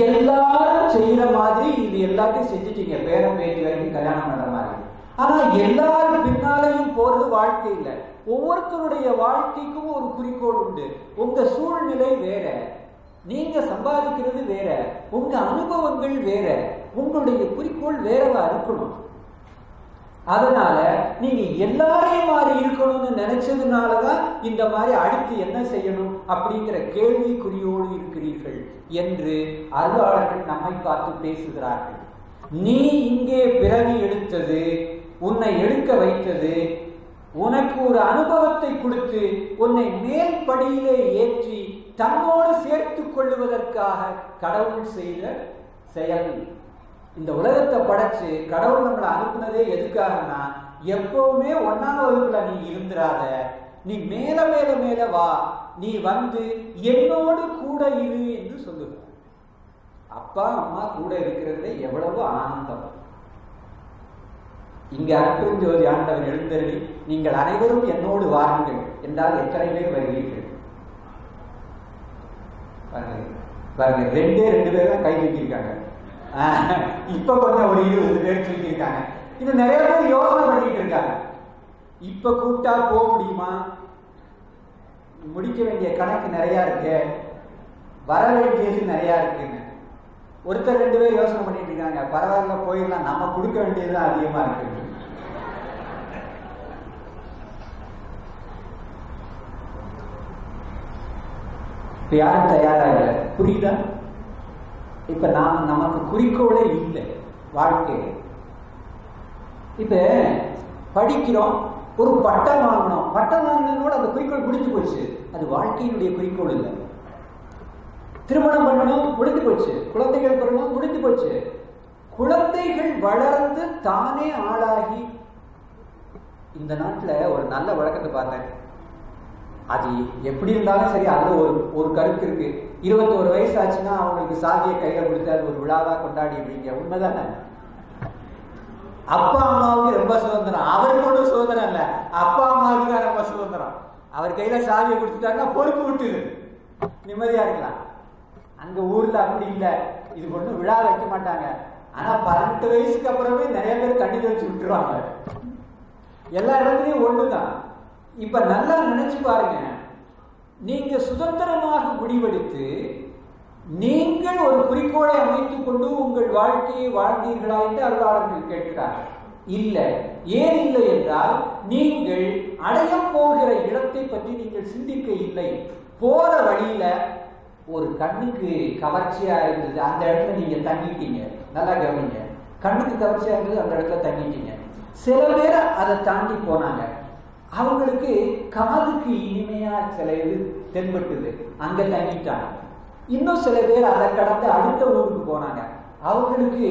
எல்லாரும் செய்யற மாதிரி இது எல்லாத்தையும் செஞ்சுட்டீங்க, பேரம் பேட்டி வரைக்கும் கல்யாணம் பண்ற மாதிரி. ஆனா எல்லாரும் பின்னாலையும் போறது வாழ்க்கை இல்லை. ஒவ்வொருத்தருடைய வாழ்க்கைக்கும் ஒரு குறிக்கோள் உண்டு. உங்க சூழ்நிலை வேற, நீங்க சம்பாதிக்கிறது வேற, உங்க அனுபவங்கள் வேற, உங்களுடைய குறிக்கோள் வேறவா இருக்கணும். அதனால நீங்க எல்லாரையும் மாறி இருக்கணும்னு நினைச்சதுனாலதான் இந்த மாதிரி அடுத்து என்ன செய்யணும் அப்படிங்கிற கேள்விக்குறியோடு இருக்கிறீர்கள் என்று அருளாளர்கள் நம்மை பார்த்து பேசுகிறார்கள். நீ இங்கே பிறவி எடுத்தது, உன்னை எடுக்க வைத்தது, உனக்கு ஒரு அனுபவத்தை கொடுத்து உன்னை மேல் படியிலே ஏற்றி தன்னோடு சேர்த்துக் கொள்ளுவதற்காக கடவுள் செய்த செயல். இந்த உலகத்தை படைச்சு கடவுள் நம்மளை அனுப்புனதே எதுக்காகனா, எப்பவுமே 1ஆம் வகுப்புல நீ இருந்துராத, நீ மேல மேல மேல வா, நீ என்னோடு கூட இரு என்று சொல்லுங்க. அப்பா அம்மா கூட இருக்கிறதுல எவ்வளவு ஆனந்தம். இங்க அற்புதஞ்சோதி ஆண்டவர் எழுந்தருளி நீங்கள் அனைவரும் என்னோடு வாருங்கள் என்றால் எத்தனை பேர் வருவீர்கள்? பாருங்க, 2 பேர் தான் கை தூக்கியிருக்காங்க. இப்ப கொஞ்சம் ஒரு 20 பேர் சொல்லியிருக்காங்க. இன்னும் நிறைய பேர் யோசனை பண்ணிட்டு இருக்காங்க. இப்ப கூப்பிட்டா போக முடியுமா? முடிக்க வேண்டிய கணக்கு நிறைய இருக்கு, வர வேண்டியது நிறைய இருக்குன்னு ஒருத்தர் 2 பேர் யோசனை பண்ணிட்டு இருக்காங்க. பரவாயில்ல போயிடலாம், நம்ம கொடுக்க வேண்டியதுதான் அதிகமா இருக்கு. இப்ப யாரும் தயாரா இல்லை. புரியுதா? இப்ப நமக்கு குறிக்கோளே இல்லை வாழ்க்கையில. இப்ப படிக்கிறோம், ஒரு பட்டம் வாங்கணும், பட்டம் வாங்கினோட அந்த குறிக்கோள் முடிஞ்சு போச்சு. அது வாழ்க்கையினுடைய குறிக்கோள் இல்லை. திருமணம் பண்ணணும், முடிஞ்சு போச்சு. குழந்தைகள் பிறக்கணும், முடிஞ்சு போச்சு. குழந்தைகள் வளர்ந்து தானே ஆளாகி, இந்த நாட்டுல ஒரு நல்ல வழக்கத்தை பார்த்தேன். அது எப்படி இருந்தாலும் சரி, அதுல ஒரு கருத்து இருக்கு. 21 வயசு ஆச்சுன்னா அவங்களுக்கு சாதியை கையில கொடுத்து அது ஒரு விழாவா கொண்டாடிடுறீங்க. உண்மைதானே? அப்பா அம்மாவுக்கு ரொம்ப சுதந்திரம், அவருக்கு ஒன்றும் சுதந்திரம் இல்லை, அப்பா அம்மாவுக்கு தான் ரொம்ப சுதந்திரம். அவர் கையில சாதியை கொடுத்துட்டாருன்னா பொறுப்பு விட்டுது, நிம்மதியா இருக்கலாம். அங்க ஊர்ல அப்படி இல்லை, இது ஒன்றும் விழா வைக்க மாட்டாங்க. ஆனா 18 வயசுக்கு அப்புறமே நிறைய பேர் தண்ணி தெளிச்சு விட்டுருவாங்க. எல்லா இடத்துலயும் ஒண்ணுதான். இப்ப நல்லா நினைச்சு பாருங்க, நீங்க சுதந்திரமாக முடிவெடுத்து நீங்கள் ஒரு குறிக்கோளை அமைத்துக் கொண்டு உங்கள் வாழ்க்கையை வாழ்ந்தீர்களா என்று அருளாளர்கள் கேட்கிறார்கள். இல்லை. ஏன் இல்லை என்றால், நீங்கள் அடைய போகிற இடத்தை பற்றி நீங்கள் சிந்திக்க இல்லை. போற வழியில ஒரு கண்ணுக்கு கவர்ச்சியா இருந்தது, அந்த இடத்துல நீங்க தங்கிட்டீங்க. நல்லா கவனிங்க, கண்ணுக்கு கவர்ச்சியா இருந்தது, அந்த இடத்துல தங்கிட்டீங்க. சில பேர் அதை தாண்டி போனாங்க, அவங்களுக்கு காதுக்கு இனிமையா சில இது தென்பட்டுது, அங்க தங்கிட்டாங்க. இன்னும் சில பேர் அதை கடந்து அடுத்த ஊருக்கு போனாங்க, அவங்களுக்கு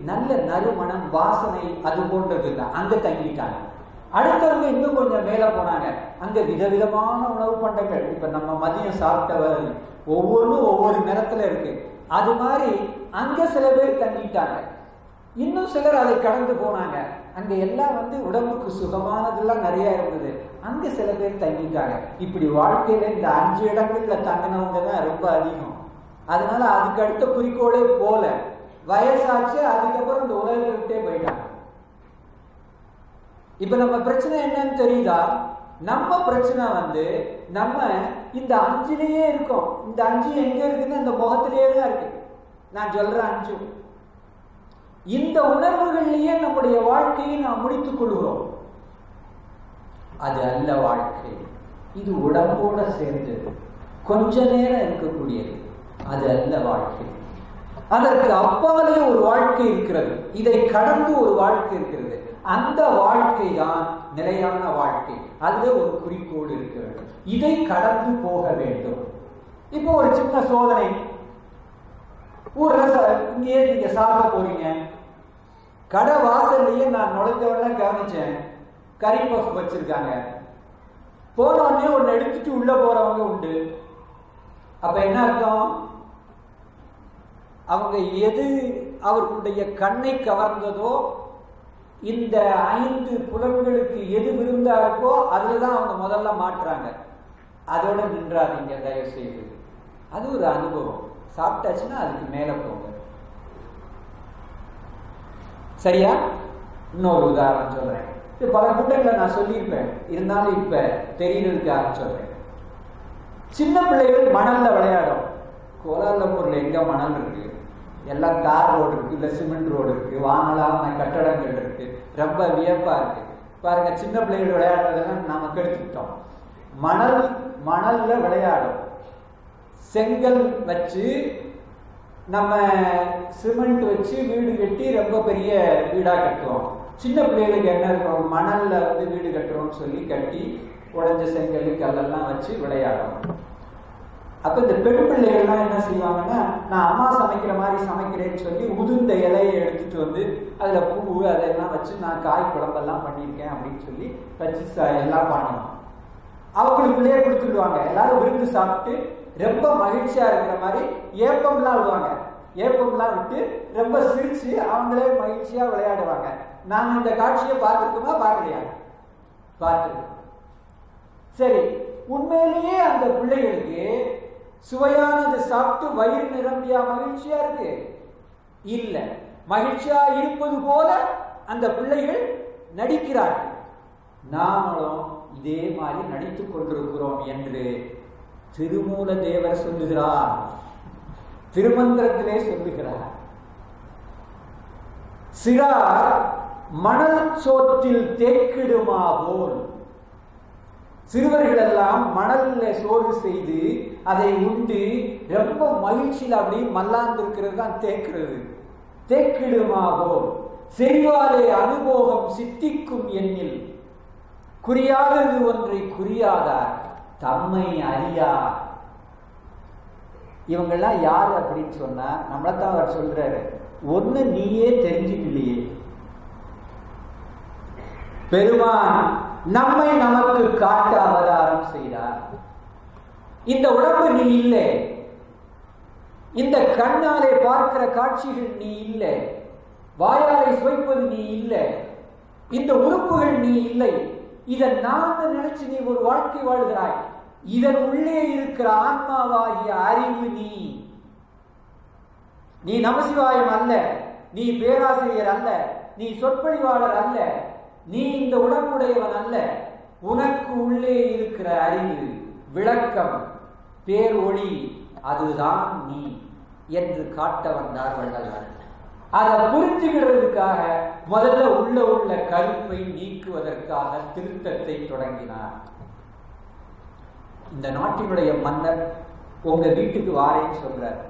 நல்ல நறுமணம் வாசனை அது போன்றது இல்லை, அங்க தங்கிட்டாங்க. அடுத்தவங்க இன்னும் கொஞ்சம் மேல போனாங்க, அங்க விதவிதமான உணவு பண்டங்கள், இப்ப நம்ம மதியம் சாப்பிட்டவர் ஒவ்வொன்றும் ஒவ்வொரு நேரத்துல இருக்கு, அது மாதிரி அங்க சில பேர் தங்கிட்டாங்க. இன்னும் சிலர் அதை கடந்து போனாங்க, அங்க எல்லாம் உடம்புக்கு சுகமானதெல்லாம் நிறைய இருந்தது, அங்க சில பேர் தங்கிட்டாங்க. இப்படி வாழ்க்கையில இந்த 5 இடங்கள்ல தங்கினவங்க தான் ரொம்ப அதிகம். அதனால அதுக்கு அடுத்த குறிக்கோளே போல வயசாச்சு, அதுக்கப்புறம் இந்த உலகத்தை விட்டே போயிட்டாங்க. இப்ப நம்ம பிரச்சனை என்னன்னு தெரியுதா? நம்ம பிரச்சனை நம்ம இந்த 5லயே இருக்கோம். இந்த 5 எங்க இருக்குன்னு அந்த முகத்திலேயே தான் இருக்கு. நான் சொல்ற 5 இந்த உணர்வுகள்லயே நம்முடைய வாழ்க்கையை நாம் முடித்துக் கொள்கிறோம். அது அல்ல வாழ்க்கை. இது உடம்போட சேர்ந்து கொஞ்ச நேரம் இருக்கக்கூடியது. அது அல்ல வாழ்க்கை. அதற்கு அப்பாலே ஒரு வாழ்க்கை இருக்கிறது. இதை கடந்து ஒரு வாழ்க்கை இருக்கிறது. அந்த வாழ்க்கை தான் நிலையான வாழ்க்கை. அதுல ஒரு குறிக்கோள் இருக்கிறது. இதை கடந்து போக வேண்டும். இப்போ ஒரு சின்ன சோதனை. ஊர்ல இங்கேயே நீங்க சாப்பிட போறீங்க. கடை வாசல்லையே நான் நுழைஞ்சவன கவனிச்சேன். கறி பஃப் வச்சிருக்காங்க. போன உடனே ஒன்னு எடுத்துட்டு உள்ள போறவங்க உண்டு. அப்ப என்ன அர்த்தம்? அவங்க எது அவர்களுடைய கண்ணை கவர்ந்ததோ, இந்த 5 புலன்களுக்கு எது விருந்தா இருக்கோ அதுலதான் அவங்க முதல்ல மாட்டுறாங்க. அதோட நின்றாதீங்க தயவு செய்து. அது ஒரு அனுபவம். சாப்பிட்டாச்சுன்னா அதுக்கு மேல போங்க. சரியா? இன்னொரு உதாரணம் சொல்றேன். இது பல கூட்டங்களை நான் சொல்லியிருப்பேன். இருந்தாலும் இப்ப தெரியறதுக்காக சொல்றேன். சின்ன பிள்ளைகள் மணல்ல விளையாடும். கோலாலம்பூர்ல எங்க மணல் இருக்கு? எல்லாம் தார் ரோடு இருக்கு, இல்ல சிமெண்ட் ரோடு இருக்கு, வாங்கலாம கட்டடங்கள் இருக்கு. ரொம்ப வியப்பா இருக்கு. பாருங்க, சின்ன பிள்ளைகள் விளையாடுறதெல்லாம் நாம கெடுத்துட்டோம். மணல்ல விளையாடும். செங்கல் வச்சு நம்ம சிமெண்ட் வச்சு வீடு கட்டி ரொம்ப பெரிய வீடா கட்டுவோம். சின்ன பிள்ளைகளுக்கு என்ன இருக்கும்? மணல்ல வீடு கட்டுறோம்னு சொல்லி கட்டி உடஞ்ச செங்கல் கல்லெல்லாம் வச்சு விளையாடும். அப்ப இந்த பெண் பிள்ளைகள்லாம் என்ன செய்வாங்கன்னா, நான் அம்மா சமைக்கிற மாதிரி சமைக்கிறேன்னு சொல்லி உதிர்ந்த இலையை எடுத்துட்டு அதுல பூ அதெல்லாம் வச்சு நான் காய் குழம்பெல்லாம் பண்ணியிருக்கேன் அப்படின்னு சொல்லி வச்சு எல்லாம் பண்ணணும். அவங்களுக்குள்ளேயே கொடுத்துடுவாங்க. எல்லாரும் விருந்து சாப்பிட்டு ரொம்ப மகிழ்ச்சியா இருக்கிற மாதிரி ஏப்பம்லாம் விடுவாங்க. ஏப்பம்லாம் விட்டு ரொம்ப சிரிச்சு அவங்களே மகிழ்ச்சியா விளையாடுவாங்க. நாங்க இந்த காட்சியை பார்த்துருக்கோமா? பார்க்கலையா? பார்த்துருக்கோம். சரி, உண்மையிலேயே அந்த பிள்ளைகளுக்கு சுவையானது சாப்பிட்டு வயிறு நிரம்பியா மகிழ்ச்சியா இருக்கு? இல்ல. மகிழ்ச்சியா இருப்பது போல அந்த பிள்ளைகள் நடிக்கிறார்கள். நாமளும் இதே மாதிரி நடித்துக் கொண்டிருக்கிறோம் என்று திருமூல தேவர் சொல்லுகிறார். திருமந்திரத்திலே சொல்லுகிறார். சிறார் மணல் சோற்றில் தேக்கிடுமா போல். சிறுவர்கள் எல்லாம் மணல்ல சோறு செய்து அதை உண்டு ரொம்ப மகிழ்ச்சியில் அப்படி மல்லாந்து இருக்கிறது தான் தேக்கிறது. தேக்கிடுமா போல் செய்வாலே அனுபோகம் சித்திக்கும் எண்ணில் குறியாதது ஒன்றை குறியாதார் தம்மை அறியார். இவங்கெல்லாம் யாரு அப்படின்னு சொன்னா நம்மளத்தான் அவர் சொல்றாரு. ஒண்ணு நீயே தெரிஞ்சுக்கலையே. பெருமான் நம்மை நமக்கு காட்ட அவதாரம் செய்தார். இந்த உடம்பு நீ இல்லை. இந்த கண்ணாலே பார்க்கிற காட்சிகள் நீ இல்லை. வாயாலை சுவைப்பது நீ இல்லை. இந்த உறுப்புகள் நீ இல்லை. இதை நான் நினைச்சு நீ ஒரு வாழ்க்கை வாழ்கிறாய். இதன் உள்ளே இருக்கிற ஆன்மாவாகிய அறிவு நீ. நீ நமசிவாயம் அல்ல. நீ பேராசிரியர் அல்ல. நீ சொற்பொழிவாளர் அல்ல. நீ இந்த உடம்புடையவன் அல்ல. உனக்கு உள்ளே இருக்கிற அறிவு, விளக்கம், பேரொளி, அதுதான் நீ என்று காட்ட வந்தார் வள்ளலார். அதை புரிஞ்சுகிறதுக்காக முதல்ல உள்ள கருப்பை நீக்குவதற்காக திருத்தத்தை தொடங்கினார். இந்த நாட்டினுடைய மன்னர் உங்க வீட்டுக்கு வாரேன்னு சொல்றார்.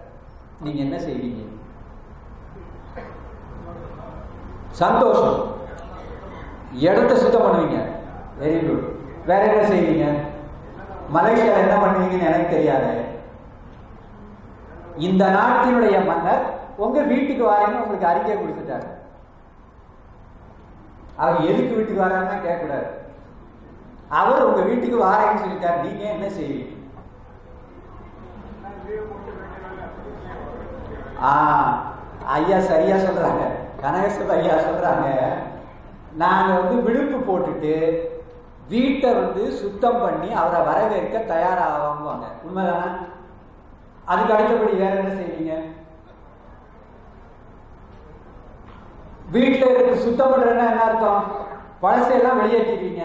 நீங்க என்ன செய்வீங்க? சந்தோஷம். இடத்தை சுத்தம் பண்ணுவீங்க. Very good. வேற என்ன செய்வீங்க? மலேசியாவில் என்ன பண்ணுவீங்கன்னு எனக்கு தெரியாது. இந்த நாட்டினுடைய மன்னர் உங்க வீட்டுக்கு வாரேன்னு உங்களுக்கு அறிக்கை கொடுத்துட்டாரு. அவர் எதுக்கு வீட்டுக்கு வராருன்னா கேட்கக்கூடாது. அவர் உங்க வீட்டுக்கு வாரேன்னு சொல்லிட்டார். நீங்க என்ன செய்வீங்க? ஐயா சரியா சொல்றாங்க. கனகசபை ஐயா சொல்றாங்க, நாங்க விடுப்பு போட்டுட்டு வீட்டை சுத்தம் பண்ணி அவரை வரவேற்க தயாராகுவாங்க. உண்மைதானே? அதுக்கு அடுத்தபடி வேற என்ன செய்வீங்க? வீட்டுல இருக்கு சுத்தம் பண்றேன்னா என்ன அர்த்தம்? பழசையெல்லாம் வெளியேற்றிடுவீங்க.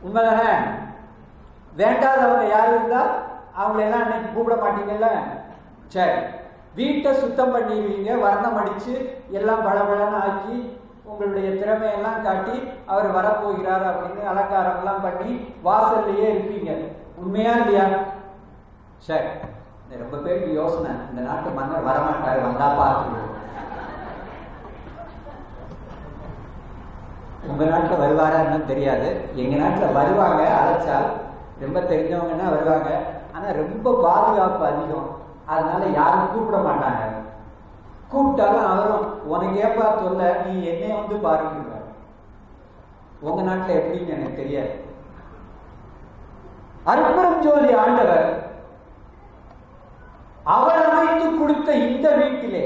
உண்மைதானே? வேண்டாதவங்க யார் இருந்தா அவங்களெல்லாம் அன்னைக்கு கூப்பிட மாட்டீங்கல்ல. சரி, வீட்டை சுத்தம் பண்ணிடுவீங்க, வர்ணம் அடிச்சு எல்லாம் பளபளன்னு ஆக்கி உங்களுடைய திறமையெல்லாம் காட்டி அவர் வரப்போகிறார் அப்படின்னு அலங்காரம்லாம் பண்ணி வாசல்லையே இருப்பீங்க. உண்மையா இல்லையா? சரி, ரொம்ப பேருக்கு யோசனை, இந்த நாட்டு மன்னர் வரமாட்டாரு, வந்தா பார்த்து. உங்க நாட்டில் வருவாரான்னு தெரியாது, எங்க நாட்டில் வருவாங்க, அழைச்சால் ரொம்ப தெரிஞ்சவங்கன்னா வருவாங்க. ஆனா ரொம்ப பாதுகாப்பு அதிகம், அதனால யாரும் கூப்பிட மாட்டாங்க. கூப்பிட்டாலும் அவரும் உனக்கு ஏப்பா சொல்ல, நீ என்னைய வந்து பாருங்க. உங்க நாட்டில் எப்படின்னு எனக்கு தெரியாது. அருட்பெரும் ஜோதி ஆண்டவர் அவர் அமைத்து கொடுத்த இந்த வீட்டிலே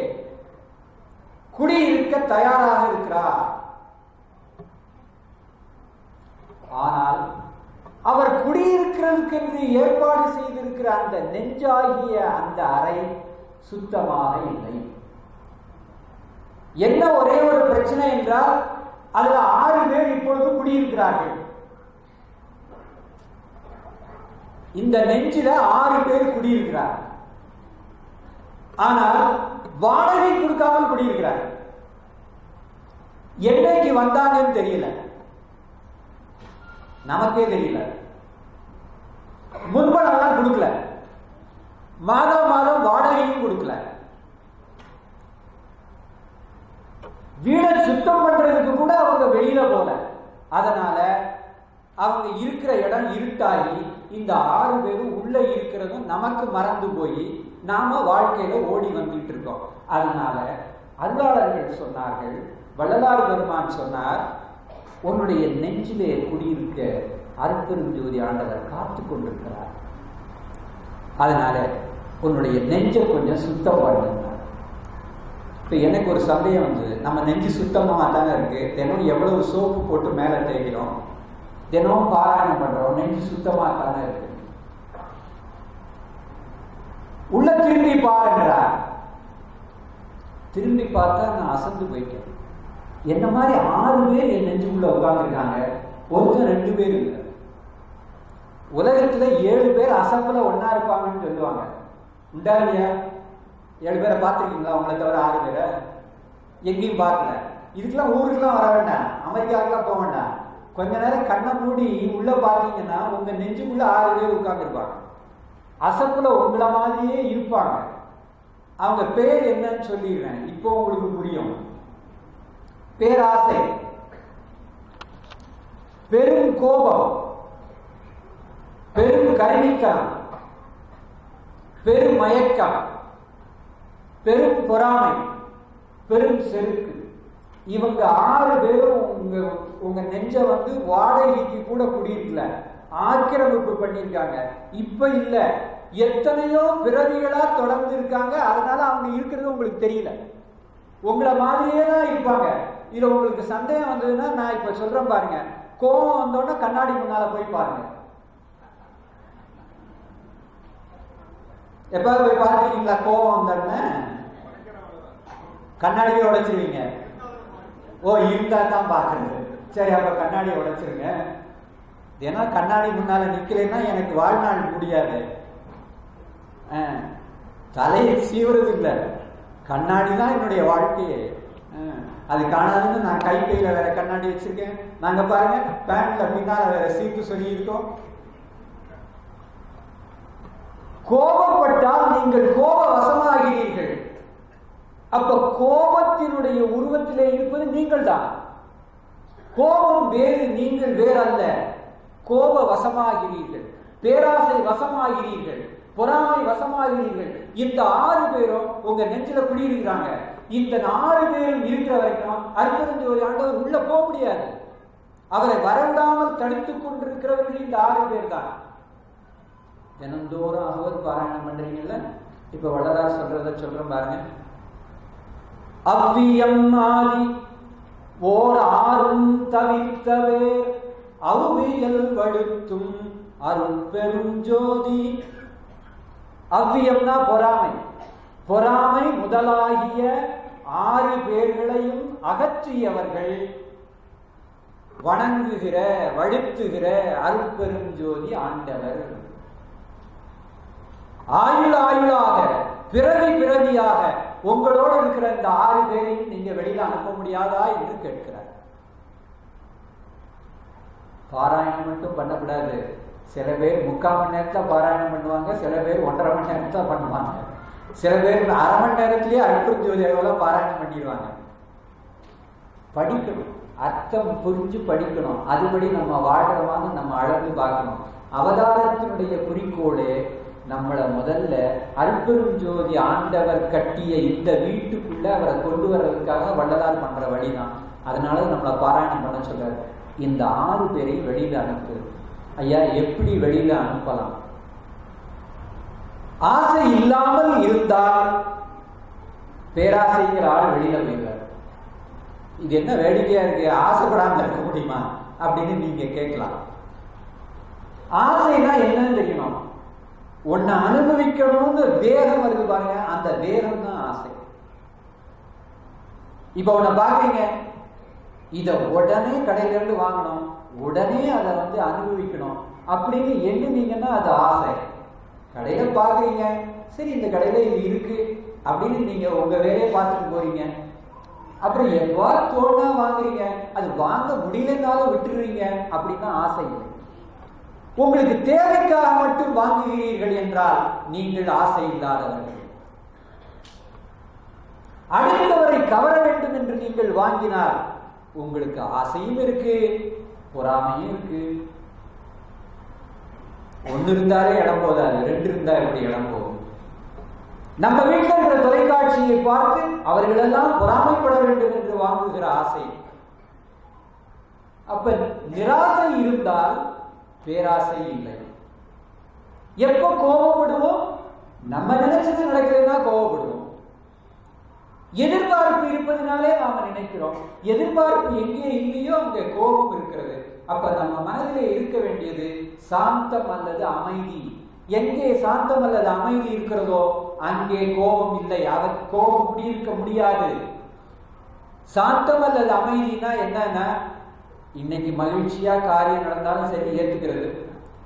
குடியிருக்க தயாராக இருக்கிறார். ஆனால் அவர் குடியிருக்கிறதுக்கு என்று ஏற்பாடு செய்திருக்கிற அந்த நெஞ்சாகிய அந்த அறை சுத்தமாக இல்லை. என்ன ஒரே ஒரு பிரச்சனை என்றால், அதுல 6 பேர் இப்பொழுது குடியிருக்கிறார்கள். இந்த நெஞ்சில 6 பேர் குடியிருக்கிறார். ஆனால் வாடகை கொடுக்காமல் குடியிருக்கிறார். என்னைக்கு வந்தாங்கன்னு தெரியல, நமக்கே தெரியல. முன்பணம்லாம் கொடுக்கல, மாதம் மாதம் வாடகையும் கொடுக்கல. வீடை சுத்தம் பண்றதுக்கு கூட அவங்க வெளியில போல. அதனால அவங்க இருக்கிற இடம் இருட்டாகி இந்த 6 பேரும் உள்ள இருக்கிறதும் நமக்கு மறந்து போய் நாம வாழ்க்கையில ஓடி வந்துட்டு இருக்கோம். அதனால அருளாளர்கள் சொன்னார்கள், வள்ளலார் பெருமான் சொன்னார், உன்னுடைய நெஞ்சிலே குடியிருக்க அருட்பெரும் ஜோதி ஆண்டவர் காத்து கொண்டிருக்கிறார். அதனால உன்னுடைய நெஞ்சை கொஞ்சம் சுத்தம் பண்ணுங்க. இப்போ எனக்கு ஒரு சந்தேகம் வந்து, நம்ம நெஞ்சு சுத்தமாக தானே இருக்கு, தினம் எவ்வளவு சோப்பு போட்டு மேலே தேய்க்கிறோம், தினம் பாராயணம் பண்றோம், நெஞ்சு சுத்தமாக தானே இருக்கு. உள்ள திரும்பி பாருங்கிறார். திரும்பி பார்த்தா நான் அசந்து போயிட்டேன். என்ன மாதிரி 6 பேர் என் நெஞ்சுக்குள்ள உட்கார்ந்துருக்காங்க, ஒருத்தர் 2 பேர் இல்லை. உலகத்துல 7 பேர் அசம்பல ஒன்னா இருப்பாங்கன்னு சொல்லுவாங்க. உண்டா இல்லையா? 7 பேரை பார்த்துருக்கீங்களா? உங்களை தவிர 6 பேரை எங்கேயும் பார்க்கல. இதுக்கெல்லாம் ஊருக்குலாம் வர வேண்டாம், அமெரிக்காவுக்குலாம் போக வேண்டாம். கொஞ்ச நேரம் கண்ணை மூடி உள்ள பார்த்தீங்கன்னா உங்க நெஞ்சுக்குள்ள 6 பேர் உட்கார்ந்துருப்பாங்க. அசம்பல உங்களை மாதிரியே இருப்பாங்க. அவங்க பேர் என்னன்னு சொல்லிடுறேன், இப்போ உங்களுக்கு புரியும். பேராசை, பெரும் கோபம், பெரும் கருணிக்கம், பெரும் மயக்கம், பெரும் பொறாமை, பெரும் செருக்கு. இவங்க 6 பேரும் உங்க நெஞ்ச வந்து வாடகைக்கு கூட குடியிருக்கல, ஆக்கிரமிப்பு பண்ணியிருக்காங்க. இப்ப இல்ல, எத்தனையோ பிறவிகளா தொடர்ந்து இருக்காங்க. அதனால அவங்க இருக்கிறது உங்களுக்கு தெரியல, உங்களை மாதிரியே தான் இருப்பாங்க. இதுல உங்களுக்கு சந்தேகம் வந்ததுன்னா நான் இப்ப சொல்றேன் பாருங்க. கோபம் வந்தோன்னா கண்ணாடி முன்னால போய் பாருங்க. எப்ப போய் பார்த்துருக்கீங்களா? கோபம் வந்தோன்னு கண்ணாடியே உடைச்சிருவீங்க. ஓ, இருந்தா தான் பார்க்கறது. சரி, அப்ப கண்ணாடியை உடைச்சிருங்க. ஏன்னா கண்ணாடி முன்னால நிக்கலைன்னா எனக்கு வாழ்நாள் முடியாது. தலையை சீவுறது இல்லை, கண்ணாடி தான் என்னுடைய வாழ்க்கையே. அது காணாதுன்னு நான் கையில வேற கண்ணாடி வச்சிருக்கேன். நாங்க பாருங்க, பேண்ட்ல பின்னால வேற சீட்டு சொல்லி இருக்கோம். கோபப்பட்டால் நீங்கள் கோப வசமாகிறீர்கள். அப்ப கோபத்தினுடைய உருவத்திலே இருப்பது நீங்கள் தான். கோபம் வேறு, நீங்கள் வேறு அல்ல. கோப வசமாகிறீர்கள், பேராசை வசமாகிறீர்கள், பொறாமை வசமாகிறீர்கள். இந்த 6 பேரும் உங்க நெஞ்சில குடியிருக்கிறாங்க. இந்த 4 பேரும் இருக்கிற வரைக்கும் அருட்பெரும் ஜோதி ஆண்டவர் உள்ள போக முடியாது. அவரை வரவிடாமல் தடுத்துக் கொண்டிருக்கிறவர்கள் இந்த 6 பேர் தான். தினந்தோறும் அவர் பாராயணம் பண்றீங்கல்ல, இப்ப வள்ளலார் சொல்றத சொல்றேன் பாருங்க. அவ்வியம் ஆதி ஓர் 6ம் தவிர்த்தவே அவ்வியல் வழுத்தும் அருட்பெரும் ஜோதி. அவ்வியம்னா பொறாமை. பொறாமை முதலாகிய 6 பேர்களையும் அகற்றியவர்கள் வணங்குகிற வழுத்துகிற அருட்பெரும் ஜோதி ஆண்டவர். ஆயுள் ஆயுளாக பிறவி பிறவியாக உங்களோடு இருக்கிற இந்த 6 பேரையும் நீங்க வெளியில அனுப்ப முடியாதா என்று கேட்கிறார். பாராயணம் மட்டும் பண்ணக்கூடாது. சில பேர் 3/4 மணி நேரத்துல பாராயணம் பண்ணுவாங்க, சில பேர் 1.5 மணி நேரத்துல பண்ணுவாங்க, சில பேர் 1/2 மணி நேரத்திலேயே அருட்பெரும் ஜோதி அளவுல பாராயணம் பண்ணிடுவாங்க. படிக்கணும், அர்த்தம் புரிஞ்சு படிக்கணும், அதுபடி நம்ம வாழ்றமான நம்ம அளவு பார்க்கணும். அவதாரத்தினுடைய குறிக்கோளே நம்மளை முதல்ல அருட்பெரும் ஜோதி ஆண்டவர் கட்டிய இந்த வீட்டுக்குள்ள அவரை கொண்டு வர்றதுக்காக வள்ளலார் பண்ற வழிதான். அதனால நம்மளை பாராயணம் பண்ண சொல்றாரு. இந்த 6 பேரை வெளியில அனுப்பு. ஐயா, எப்படி வெளியில அனுப்பலாம்? ஆசை இல்லாமல் இருந்தால் பேராசைங்கிற ஆள் வெளியில போயிடுவார். இது என்ன வேடிக்கையா இருக்கு, ஆசைப்படாம இருக்க முடியுமா அப்படின்னு நீங்க கேட்கலாம். ஆசைனா என்னன்னு தெரியணும். ஒன்ன அனுபவிக்கணும்னு வேகம் வருது பாருங்க, அந்த வேகம் தான் ஆசை. இப்ப உன்னை பாக்குறீங்க, இத உடனே கடையில இருந்து வாங்கணும், உடனே அதை அனுபவிக்கணும் அப்படின்னு எண்ணுனீங்கன்னா அது ஆசை. கடையில பாக்குறீங்க, சரி இந்த கடையில இது இருக்கு அப்படின்னு நீங்க உங்க வேலையை பார்த்துட்டு போறீங்க. அப்புறம் எவ்வாறு தோணா வாங்குறீங்க, அது வாங்க முடியலன்னாலும் விட்டுறீங்க அப்படின்னா ஆசை இல்லை. உங்களுக்கு தேவைக்காக மட்டும் வாங்குகிறீர்கள் என்றால் நீங்கள் ஆசை இல்லாதவர்கள். அடுத்தவரை கவர வேண்டும் என்று நீங்கள் வாங்கினால் உங்களுக்கு ஆசையும் இருக்கு, பொறாமையும் இருக்கு. 1 இருந்தாலே இடம் போதாது, 2 இருந்தா எப்படி இடம் போகும்? நம்ம வீட்டில் இருக்கிற தொலைக்காட்சியை பார்த்து அவர்களெல்லாம் பொறாமைப்பட வேண்டும் என்று வாங்குகிற ஆசை. அப்ப நிராசை இருந்தால் பேராசை இல்லை. எப்ப கோபப்படுவோம்? நம்ம நினைச்சது நடக்கிறதுனா கோபப்படுவோம். எதிர்பார்ப்பு இருப்பதனாலே நாம நினைக்கிறோம். எதிர்பார்ப்பு எங்கே இல்லையோ அங்கே கோபம் இருக்கிறது. அப்ப நம்ம மனதிலே இருக்க வேண்டியது சாந்தம் அல்லது அமைதி. எங்கே சாந்தம் அல்லது அமைதி இருக்கிறதோ அங்கே கோபம் இல்லை. அதற்கு கோபம் குடியிருக்க முடியாது. சாந்தம் அல்லது அமைதினா என்னன்னா, இன்னைக்கு மகிழ்ச்சியா காரியம் நடந்தாலும் சரி ஏத்துக்கிறது,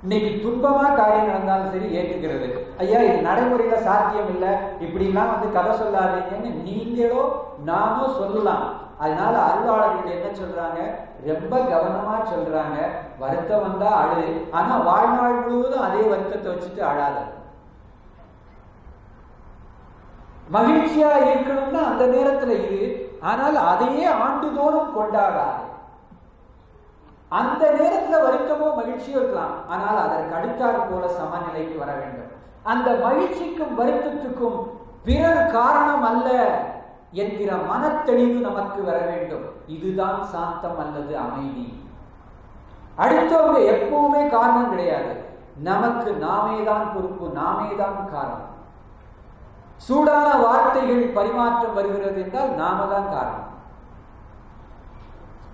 இன்னைக்கு துன்பமா காரியம் நடந்தாலும் சரி ஏத்துக்கிறது. ஐயா, இது நடைமுறையில சாத்தியம் இல்லை, இப்படிலாம் கதை சொல்லாதீங்கன்னு நீங்களோ நானோ சொல்லலாம். அதனால அருளாளர்கள் என்ன சொல்றாங்க, ரொம்ப கவனமா சொல்றாங்க, வருத்தம் வந்தா அழு, ஆனா வாழ்நாள் முழுவதும் அதே வருத்தத்தை வச்சுட்டு அழாத. மகிழ்ச்சியா இருக்கணும்னா அந்த நேரத்துல இரு, ஆனால் அதையே ஆண்டுதோறும் கொண்டாடாது. அந்த நேரத்துல வருத்தமோ மகிழ்ச்சியோ இருக்கலாம், ஆனால் அதற்கு அடுத்தாற் போல சமநிலைக்கு வர வேண்டும். அந்த மகிழ்ச்சிக்கும் வருத்தத்துக்கும் பிறர் காரணம் அல்ல என்கிற மனத்தெளிவு நமக்கு வர வேண்டும். இதுதான் சாந்தம் அல்லது அமைதி. அடுத்தவங்க எப்பவுமே காரணம் கிடையாது, நமக்கு நாமே தான் பொறுப்பு, நாமே தான் காரணம். சூடான வார்த்தைகள் பரிமாற்றம் வருகிறது என்றால் நாம தான் காரணம்.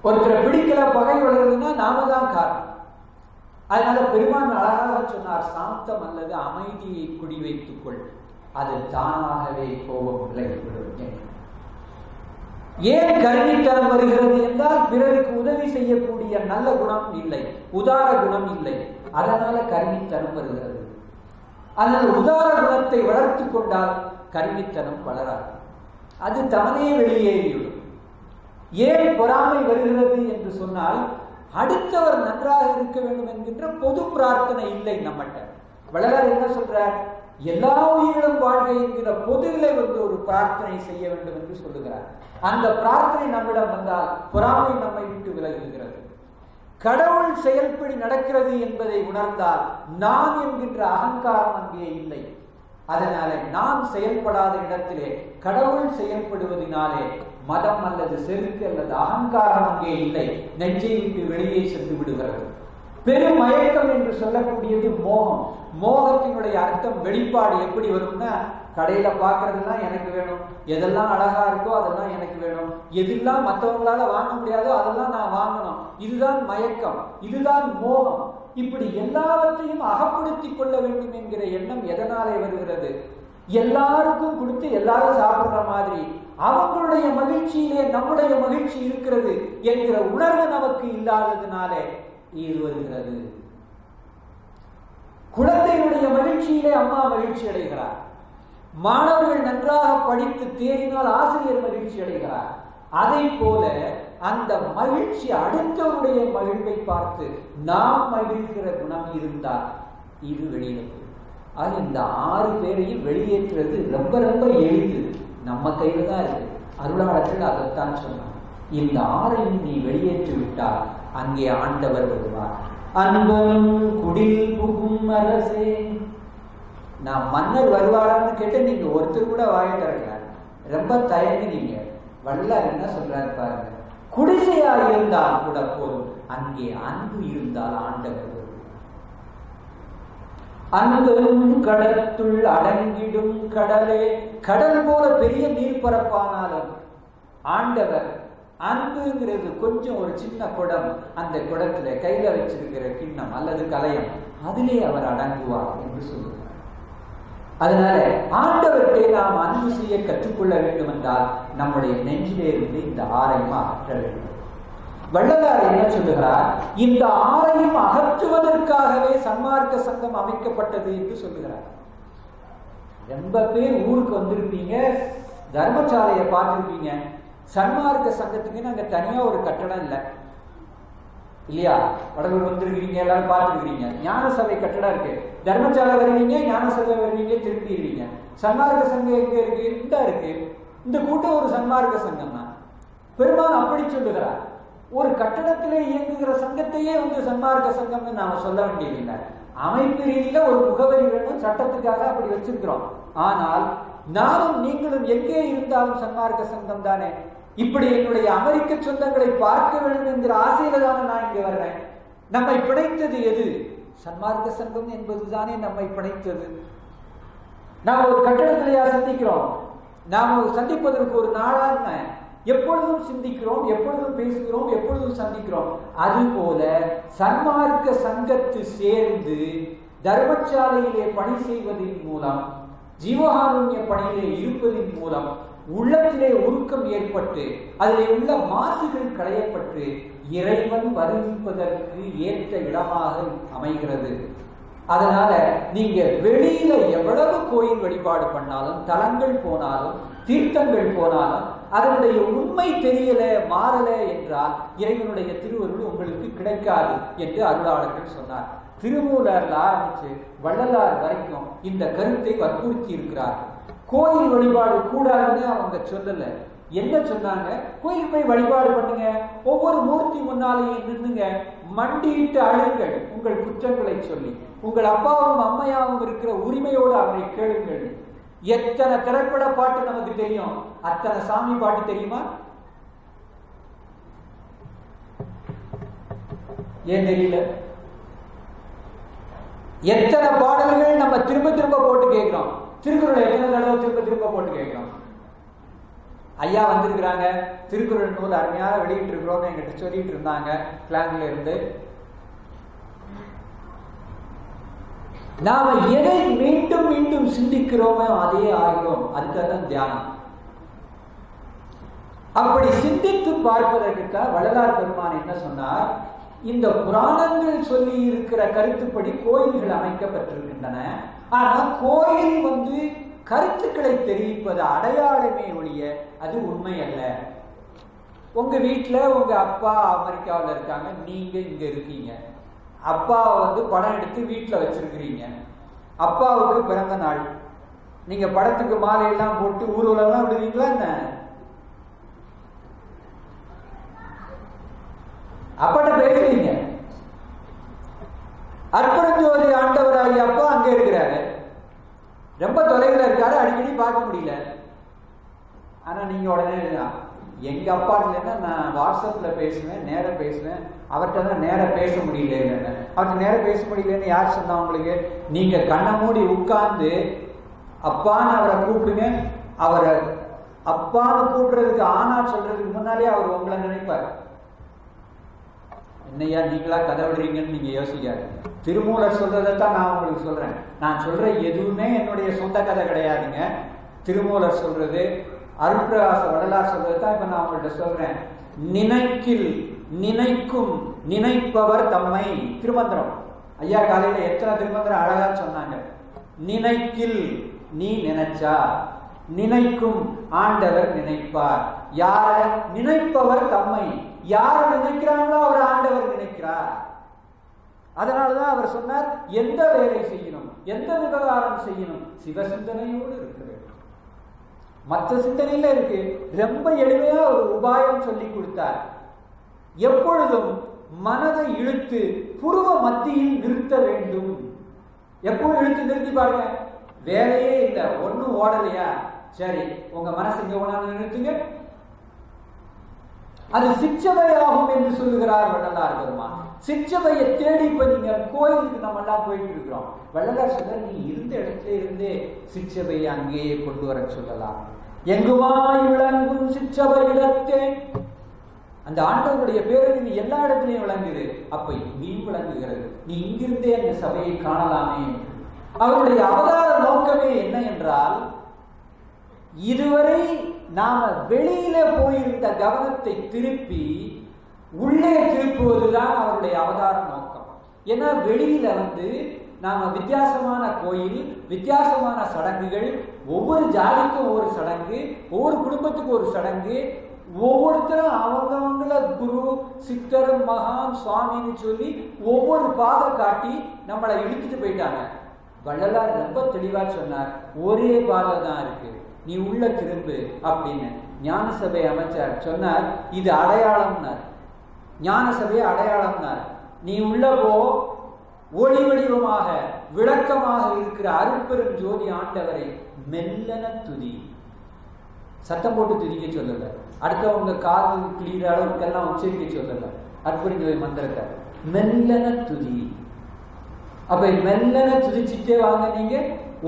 ஒருத்தரை பிடிக்கல, பகை வளருதுன்னா நாம தான் காரணம். அதனால பெருமான் அழகாக சொன்னார், சாந்தம் அல்லது அமைதியை குடி வைத்துக் கொள், அது தானாகவே கோபம் விலகிவிடும். ஏன் கருணைத்தனம் வருகிறது என்றால் பிறருக்கு உதவி செய்யக்கூடிய நல்ல குணம் இல்லை, உதார குணம் இல்லை. அதனால கருணைத்தனம் வருகிறது. அதனால் உதார குணத்தை வளர்த்து கொண்டால் கருணைத்தனம் வளராது, அது தானே வெளியேறிவிடும். ஏன் பொறாமை வருகிறது என்று சொன்னால், அடுத்தவர் நன்றாக இருக்க வேண்டும் என்கின்ற பொது பிரார்த்தனை இல்லை நம்மகிட்ட. வள்ளலார் என்ன சொல்றார், எல்லா உயிரிலும் வாழ்க என்கிற பொதுவிலை ஒரு பிரார்த்தனை செய்ய வேண்டும் என்று சொல்லுகிறார். அந்த பிரார்த்தனை நம்மிடம் வந்தால் பொறாமை நம்மை விட்டு விலகுகிறது. கடவுள் செயல்படி நடக்கிறது என்பதை உணர்ந்தால் நான் என்கின்ற அகங்காரம் அங்கே இல்லை. அதனால நான் செயல்படாத இடத்திலே கடவுள் செயல்படுவதனாலே மதம் அல்லது செருக்கு அல்லது அகங்காரம் அங்கே இல்லை, நெஞ்சை விட்டு வெளியே சென்று விடுகிறது. பெரும் மயக்கம் என்று சொல்லக்கூடியது மோகம். மோகத்தினுடைய அர்த்தம் வெளிப்பாடு எப்படி வரும்னா, கடையில பாக்குறதுலாம் எனக்கு வேணும், எதெல்லாம் அழகா இருக்கோ அதெல்லாம் எனக்கு வேணும், எதெல்லாம் மற்றவங்களால வாங்க முடியாதோ அதெல்லாம் நான் வாங்கணும். இதுதான் மயக்கம், இதுதான் மோகம். இப்படி எல்லாவற்றையும் அகப்படுத்திக் கொள்ள வேண்டும் என்கிற எண்ணம் எதனாலே வருகிறது? எல்லாருக்கும் கொடுத்து எல்லாரும் சாப்பிடுற மாதிரி அவங்களுடைய மகிழ்ச்சியிலே நம்முடைய மகிழ்ச்சி இருக்கிறது என்கிற உணர்வு நமக்கு இல்லாததுனாலே இது வருகிறது. குழந்தைகளுடைய மகிழ்ச்சியிலே அம்மா மகிழ்ச்சி அடைகிறார். மாணவர்கள் நன்றாக படித்து தேறினால் ஆசிரியர் மகிழ்ச்சி அடைகிறார். அதை போல அந்த மகிழ்ச்சி அடுத்தவருடைய மகிழ்வை பார்த்து நாம் மகிழ்கிற குணம் இருந்தால் இது வெளியில ஆக இந்த 6 பேரையும் வெளியேற்றுறது ரொம்ப ரொம்ப எளிது, நம்ம கையில தான் இருக்கு. அருளாளர்கள் அதைத்தான் சொன்னார். இந்த 6ஐயும் நீ வெளியேற்றி விட்டால் அங்கே ஆண்டவர் வருவார். அன்பனும் குடில் புகும் அரசே. நான் மன்னர் வருவாரான்னு கேட்டு நீங்க ஒருத்தர் கூட வாய தரல, ரொம்ப தயங்குனீங்க. வள்ளலார் என்ன சொல்றாரு பாருங்க, குடிசையா இருந்தால் கூட போதும், அங்கே அன்பு இருந்தால் ஆண்டவர். அன்பும் கடத்துள் அடங்கிடும் கடலே. கடல் போல பெரிய நீர்ப்பரப்பானாலும் ஆண்டவர் அன்புங்கிறது கொஞ்சம் ஒரு சின்ன குடம், அந்த குடத்துல கையில வச்சிருக்கிற கிண்ணம் அல்லது கலயம், அதிலே அவர் அடங்குவார் என்று சொல்லுகிறார். அதனால ஆண்டவர்கிட்ட நாம் அன்பு செய்ய கற்றுக்கொள்ள வேண்டும் என்றால் நம்முடைய நெஞ்சிலே இருந்து இந்த 6ஐயும் அகற்ற வேண்டும். வள்ளலார் என்ன சொல்லுகிறார், இந்த 6ஐயும் அகற்றுவதற்காகவே சன்மார்க்க சங்கம் அமைக்கப்பட்டது என்று சொல்லுகிறார். ரொம்ப பேர் ஊருக்கு வந்திருப்பீங்க, தர்மசாலையை பார்த்திருப்பீங்க. சன்மார்க்க சங்கத்துக்கு அங்க தனியா ஒரு கட்டடம் இல்லை இல்லையா? வடலூர் வந்திருக்கிறீங்க, எல்லாரும் பார்த்துருக்கிறீங்க. ஞான சபை கட்டடம் இருக்கு. தர்மசாலை வருவீங்க, ஞான சபை வருவீங்க, திரும்பிடுவீங்க. சன்மார்க்க சங்கம் எங்க இருக்கு? இந்த இருக்கு. இந்த கூட்டம் ஒரு சன்மார்க்க சங்கம் தான். பெருமான் அப்படி சொல்லுகிறார். ஒரு கட்டடத்திலே இயங்குகிற சங்கத்தையே சன்மார்க்க சங்கம்னு நாம சொல்ல வேண்டியதில்லை. அமைப்பு ரீதியில ஒரு முகவரி வேணும், சட்டத்துக்காக அப்படி வச்சிருக்கிறோம். ஆனால் நானும் நீங்களும் எங்கே இருந்தாலும் சன்மார்க்க சங்கம் தானே. இப்படி என்னுடைய அமெரிக்க சொந்தங்களை பார்க்க வேண்டும் என்கிற ஆசையில தானே நான் இங்க வர்றேன். நம்மை பிணைத்தது எது? சன்மார்க்க சங்கம் என்பதுதானே நம்மை பிணைத்தது. நாம் ஒரு கட்டடத்திலேயா சந்திக்கிறோம்? நாம் சந்திப்பதற்கு ஒரு நாளான எப்பொழுதும் சிந்திக்கிறோம், எப்பொழுதும் பேசுகிறோம், எப்பொழுதும் சந்திக்கிறோம். அதுபோல சன்மார்க்க சங்கத்து சேர்ந்து தர்மசாலையிலே பணி செய்வதன் மூலம், ஜீவகாருண்ய பணியிலே இருப்பதன் மூலம் உள்ளத்திலே உருக்கம் ஏற்பட்டு அதிலே உள்ள மாசுகள் களையப்பட்டு இறைவன் வருவிப்பதற்கு ஏற்ற இடமாக அமைகிறது. அதனால நீங்க வெளியில எவ்வளவு கோயில் வழிபாடு பண்ணாலும், தலங்கள் போனாலும், தீர்த்தங்கள் போனாலும் அதனுடைய உண்மை தெரியல, மாறல என்றால் இறைவனுடைய திருவருள் உங்களுக்கு கிடைக்காது என்று அருளாளர்கள் சொன்னார். திருமூலர்ல ஆரம்பிச்சு வள்ளலார் வரைக்கும் இந்த கருத்தை வற்புறுத்தி இருக்கிறார். கோயில் வழிபாடு கூடாதுன்னு அவங்க சொல்லல. என்ன சொன்னாங்க? கோயில் போய் வழிபாடு பண்ணுங்க, ஒவ்வொரு மூர்த்தி முன்னாலேயும் நின்னுங்க, மண்டியிட்டு அழுங்கள் உங்கள் குற்றங்களை சொல்லி, உங்கள் அப்பாவும் அம்மையாவும் இருக்கிற உரிமையோடு அவரை கேளுங்கள். எத்தனை திரைப்பட பாட்டு நமக்கு தெரியும், அத்தனை சாமி பாட்டு தெரியுமா? ஏன் தெரியல? எத்தனை பாடல்கள் நம்ம திரும்ப திரும்ப போட்டு கேட்கிறோம். திருக்குறளை எத்தனை தடவை திரும்ப திரும்ப போட்டு கேட்கிறோம். ஐயா வந்திருக்கிறாங்க, திருக்குறள் நூல் அருமையாக வெளியிட்டு இருக்கிறோம் என்கிட்ட சொல்லிட்டு இருந்தாங்க பிளான்ல இருந்து. நாம எதை மீண்டும் மீண்டும் சிந்திக்கிறோமோ அதே ஆகிறோம். அதுதான் தியானம். அப்படி சிந்தித்து பார்ப்பதற்காக வள்ளலார் பெருமான் என்ன சொன்னார்? இந்த புராணங்கள் சொல்லி இருக்கிற கருத்துப்படி கோயில்கள் அமைக்கப்பட்டிருக்கின்றன. ஆனா கோயில் கருத்துக்களை தெரிவிப்பது அடையாளமே ஒழிய அது உண்மை அல்ல. உங்க வீட்டுல உங்க அப்பா அமெரிக்காவில் இருக்காங்க, நீங்க இங்க இருக்கீங்க. அப்பாவை படம் எடுத்து வீட்டுல வச்சிருக்கிறீங்க. அப்பாவுக்கு பிறந்த நாள், நீங்க படத்துக்கு மாலையெல்லாம் போட்டு ஊர்வலம் விடுவீங்களா என்ன? அப்பாட்ட பேசுறீங்க. அற்புதஞ்சோதி ஆண்டவராகி அப்பா அங்க இருக்கிறாரு, ரொம்ப தொலைவில் இருக்காரு, அடிக்கடி பார்க்க முடியல. ஆனா நீங்க உடனே எங்க அப்பா இல்லைன்னா நான் வாட்ஸ்அப்ல பேசுவேன், நேரம் பேசுவேன், அவர்கிட்ட தான் நேரம் பேச முடியல. அவர்கிட்ட நேரம் பேச முடியலன்னு யார் சொன்னா உங்களுக்கு? நீங்க கண்ணை மூடி உட்கார்ந்து அப்பான்னு அவரை கூப்பிடுங்க. அவரை அப்பான்னு கூப்பிடுறதுக்கு ஆனா சொல்றதுக்கு முன்னாலே அவர் உங்களை நினைப்பார். என்னையா நீங்களா கதை விடுறீங்கன்னு நீங்க யோசிக்காது. திருமூலர் சொல்றதைத்தான் நான் உங்களுக்கு சொல்றேன். நான் சொல்ற எதுவுமே என்னுடைய சொந்த கதை கிடையாதுங்க. திருமூலர் சொல்றது, அருட்பிரகாச வள்ளலார் சொல்றதுதான் இப்ப நான் உங்கள்கிட்ட சொல்றேன். நினைக்கில் நினைக்கும் நினைப்பவர் தம்மை. திருமந்திரம் ஐயா காலையில எத்தனை திருமந்திரம் அழகா சொன்னாங்க. நினைக்கில் நீ நினைச்சா, நினைக்கும் ஆண்டவர் நினைப்பார். யார நினைப்பவர் தம்மை, யார நினைக்கிறாங்களோ அவர் ஆண்டவர் நினைக்கிறார். அதனாலதான் அவர் சொன்னார், எந்த வேலை செய்யணும், எந்த விவகாரம் செய்யணும், சிவசிந்தனையோடு இருக்க வேண்டும். மற்ற சிந்தனையில இருக்கு. ரொம்ப எளிமையா ஒரு உபாயம் சொல்லி கொடுத்தார். எப்பொழுதும் மனதை இழுத்து புருவ மத்தியில் நிறுத்த வேண்டும். எப்பவும் இழுத்து நிறுத்தி பாருங்க, வேலையே இல்லை, ஒன்னும் ஓடலையா, சரி உங்க மனசு இங்க ஒண்ணு நிறுத்துங்க. அது சிற்றவையாகும் என்று சொல்லுகிறார் வள்ளலார் பெருமான். சிற்றவையை தேடி இப்ப நீங்க கோயிலுக்கு நம்ம எல்லாம் போயிட்டு இருக்கிறோம். வள்ளலார் சொல்ற, நீ இருந்த இடத்துல இருந்தே சிற்றவையை அங்கேயே கொண்டு வர சொல்லலாம். எங்குமாய் விளங்கும் சிற்றவை இடத்தே, அந்த ஆண்டவருடைய பேரறிவு எல்லா இடத்துலையும் விளங்குது. அப்ப இங்கேயும் விளங்குகிறது. நீ இங்கிருந்தே அந்த சபையை காணலாமே. அவருடைய அவதார நோக்கமே என்ன என்றால், இதுவரை நாம வெளியில போயிருந்த கவனத்தை திருப்பி உள்ளே திருப்புவதுதான் அவருடைய அவதார நோக்கம். ஏன்னா வெளியில நாம வித்தியாசமான கோயில், வித்தியாசமான சடங்குகள், ஒவ்வொரு ஜாதிக்கும் ஒவ்வொரு சடங்கு, ஒவ்வொரு குடும்பத்துக்கும் ஒரு சடங்கு, ஒவ்வொருத்தரும் அவங்கவங்கள குரு, சித்தர், மகான், சுவாமின்னு சொல்லி ஒவ்வொரு பாதை காட்டி நம்மளை இழுத்துட்டு போயிட்டாங்க. வள்ளலார் ரொம்ப தெளிவா சொன்னார், ஒரே பாதை தான் இருக்கு, நீ உள்ள திரும்பு அப்படின்னு. ஞான சபை அமைச்சார் சொன்னார், இது அடையாளம்னார். ஞான சபை அடையாளம்னார். நீ உள்ள போ, ஒளி வடிவமாக விளக்கமாக இருக்கிற அருட்பெரும் ஜோதி ஆண்டவரை மெல்லன துதி. சத்தம் போட்டு துதிக்க சொல்லல, அடுத்தவங்க காது கிளியிற அளவுக்கெல்லாம் உச்சரிக்க சொல்லல. அருட்பெரும் ஜோதி மந்திரத்தை மெல்லன துதி. அப்ப மெல்லன துதிச்சுட்டே வாங்க. நீங்க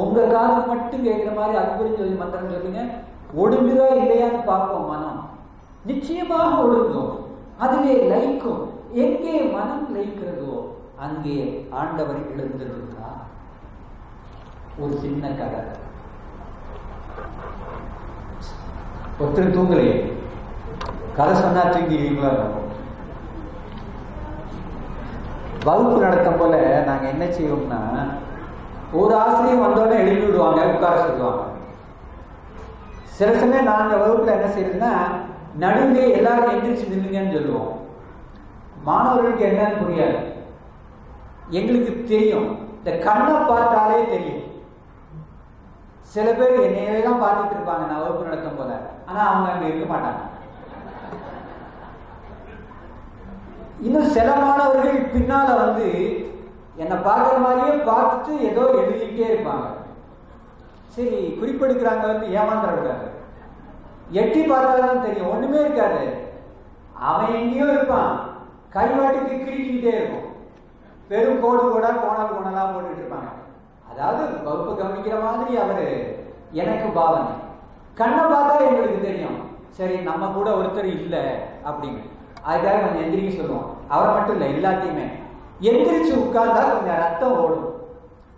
உங்க காது மட்டும் கேட்கிற மாதிரி அருட்பெரும் ஜோதி மந்திரம் சொல்லுங்க. ஒடுங்குதா இல்லையான்னு பார்ப்போம். மனம் நிச்சயமாக ஒடுங்கும், அதிலே லயிக்கும். எங்கே மனம் லயிக்கிறதோ அங்கே ஆண்டவர் எழுந்திருக்கிறார். ஒரு சின்ன கதை. ஒருத்தர் தூங்கலையே, கதை சொன்னா தூங்கிங்களா? வகுப்பு நடத்தும் போல நாங்க என்ன செய்வோம்னா, ஒரு ஆசிரியர் வந்தோடனே எழுதி விடுவாங்க, உட்கார சொல்லுவாங்க. சில சமயம் நாங்க வகுப்புல என்ன செய்யறதுன்னா, நடுவே எல்லாரும் எந்திரிச்சு நின்னுங்கன்னு சொல்லுவோம். மாணவர்களுக்கு என்னன்னு புரியாது, எங்களுக்கு தெரியும். இந்த கண்ணை பார்த்தாலே தெரியும். சில பேர் என்னையே தான் பார்த்துட்டு இருப்பாங்க நான் வகுப்பு நடத்தும் போல, ஆனா அவங்க அங்க இருக்க மாட்டாங்க. இன்னும் சில மாணவர்கள் பின்னால என்னை பார்க்குற மாதிரியே பார்த்துட்டு ஏதோ எழுதிக்கிட்டே இருப்பாங்க. சரி, குறிப்பெடுக்கிறாங்க, ஏமாந்துடக்கூடாது. எட்டி பார்த்தாதான் தெரியும், ஒண்ணுமே இருக்காது. அவன் எங்கேயோ இருப்பான், கைவாட்டுக்கு கிரிக்கிட்டே இருக்கும். பெரும் கோடு கோடா கோணல் கோணலா போட்டுட்டு இருப்பாங்க. அதாவது வகுப்பு கவனிக்கிற மாதிரி அவரு எனக்கு பாவனை. கண்ணை பார்த்தா எங்களுக்கு தெரியும், சரி நம்ம கூட ஒருத்தர் இல்லை அப்படின்னு. அதுக்காக கொஞ்சம் எந்திரிக்க சொல்லுவோம். அவரை மட்டும் இல்லை, எல்லாத்தையுமே. எந்திரிச்சு உட்கார்ந்தா கொஞ்சம் ரத்தம் ஓடும்,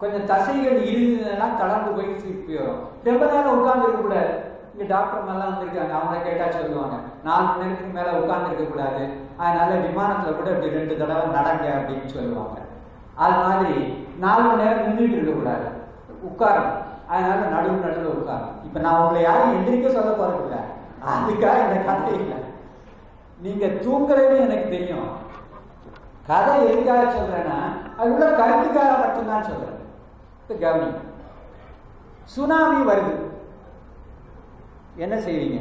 கொஞ்சம் தசைகள் இருந்ததுலாம் தளர்ந்து போய் திருப்பி வரும். ரொம்ப நேரம் உட்கார்ந்து இருக்க கூடாது. இங்க டாக்டர் எல்லாம் வந்திருக்காங்க, அவங்க கேட்டா சொல்லுவாங்க, 4 மணி நேரத்துக்கு மேல உட்கார்ந்து இருக்க கூடாது, அதனால விமானத்துல கூட இப்படி 2 தடவை நடங்க அப்படின்னு சொல்லுவாங்க. அது மாதிரி 4 மணி நேரம் நின்றுட்டு இருக்க கூடாது, உட்காரணும். அதனால நடுவில் உட்காரணும். இப்ப நான் உங்களை யாரும் எந்திரிக்க சொல்ல போறதில்ல, அதுக்காக இந்த கதை இல்லை. நீங்க தூங்குறதுன்னு எனக்கு தெரியும். கதை எதுக்காக சொல்றேன்னா, அது உள்ள கருத்துக்காக மட்டும்தான் சொல்றேன். கவனி, சுனாமி வருது, என்ன செய்வீங்க?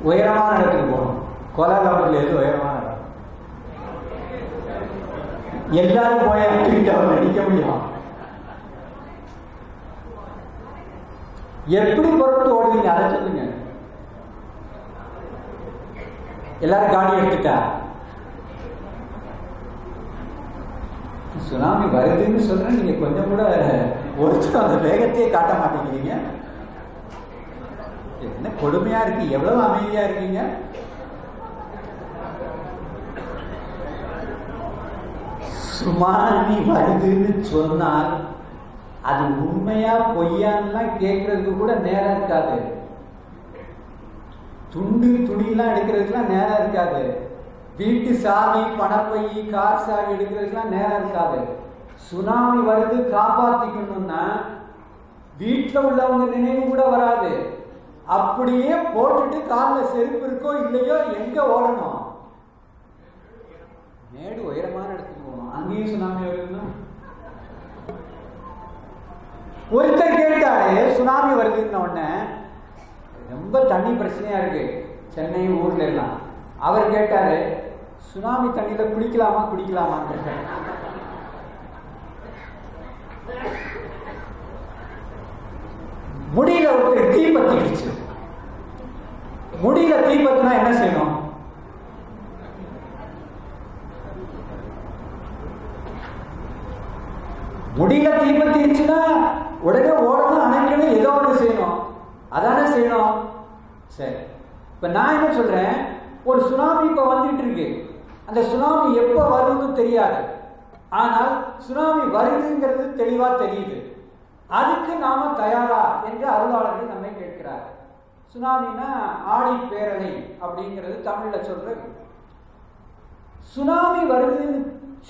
உயரமான இடத்துக்கு போகணும். கோலாலம்பூர்ல எது உயரமான இடம்? எல்லாரும் போய் அவர் நடிக்க முடியும். எப்படி பொருட்டு ஓடுவீங்க அதை சொல்லுங்க. எல்லாரும் காடி எடுத்துட்டா சுனாமி வருதுன்னு சொல்றேன், நீங்க கொஞ்சம் கூட ஒருத்தர் அந்த வேகத்தையே காட்ட மாட்டேங்கிறீங்க. என்ன கொடுமையா இருக்கு, எவ்வளவு அமைதியா இருக்கீங்க. சுனாமி வருதுன்னு சொன்னால் அது உண்மையா பொய்யான்லாம் கேட்கறதுக்கு கூட நேரம் இருக்காது. துண்டு துணியெல்லாம் எடுக்கிறதுக்குலாம் நேரம் இருக்காது. வீட்டு சாவி, பணப்பை, கார் சாவி எடுக்கிறதுக்குலாம் நேரம் இருக்காது. சுனாமி வருது காப்பாத்திக்கணும்னா வீட்டில் உள்ளவங்க நினைவு கூட வராது. அப்படியே போட்டுட்டு காலில் செருப்பு இருக்கோ இல்லையோ எங்க ஓடணும்? மேடு உயரமான இடத்துக்கு போகணும். அங்கேயும் சுனாமி வருதுன்னா ஒருத்தர் கேட்டாரு சுனாமி வருதுன்னு உடனே ரொம்ப தண்ணி பிரச்சனையா இருக்கு சென்னை ஊர்ல எல்லாம். அவர் கேட்டாரு சுனாமி தண்ணியில குடிக்கலாமான்னு கேட்டாரு. முடியல, ஒருத்தர் தீ பத்திடுச்சு. முடியல, தீ பத்தினா என்ன செய்யணும்? முடியல, தீ பத்திடுச்சுன்னா உடனே ஓடணும், அணைக்கணும், ஏதோ ஒன்று செய்யணும். அதானே செய்யணும். சரி, இப்ப நான் என்ன சொல்றேன், ஒரு சுனாமி இப்ப வந்துட்டு இருக்கு. அந்த சுனாமி எப்ப வரும்னு தெரியாது. ஆனால் சுனாமி வருதுங்கிறது தெளிவா தெரியுது. அதுக்கு நாம தயாரா என்று அருளாளர்கள் நம்மை கேட்கிறார். சுனாமினா ஆடி பேரலை அப்படிங்கிறது தமிழ்ல சொல்றது. சுனாமி வருதுன்னு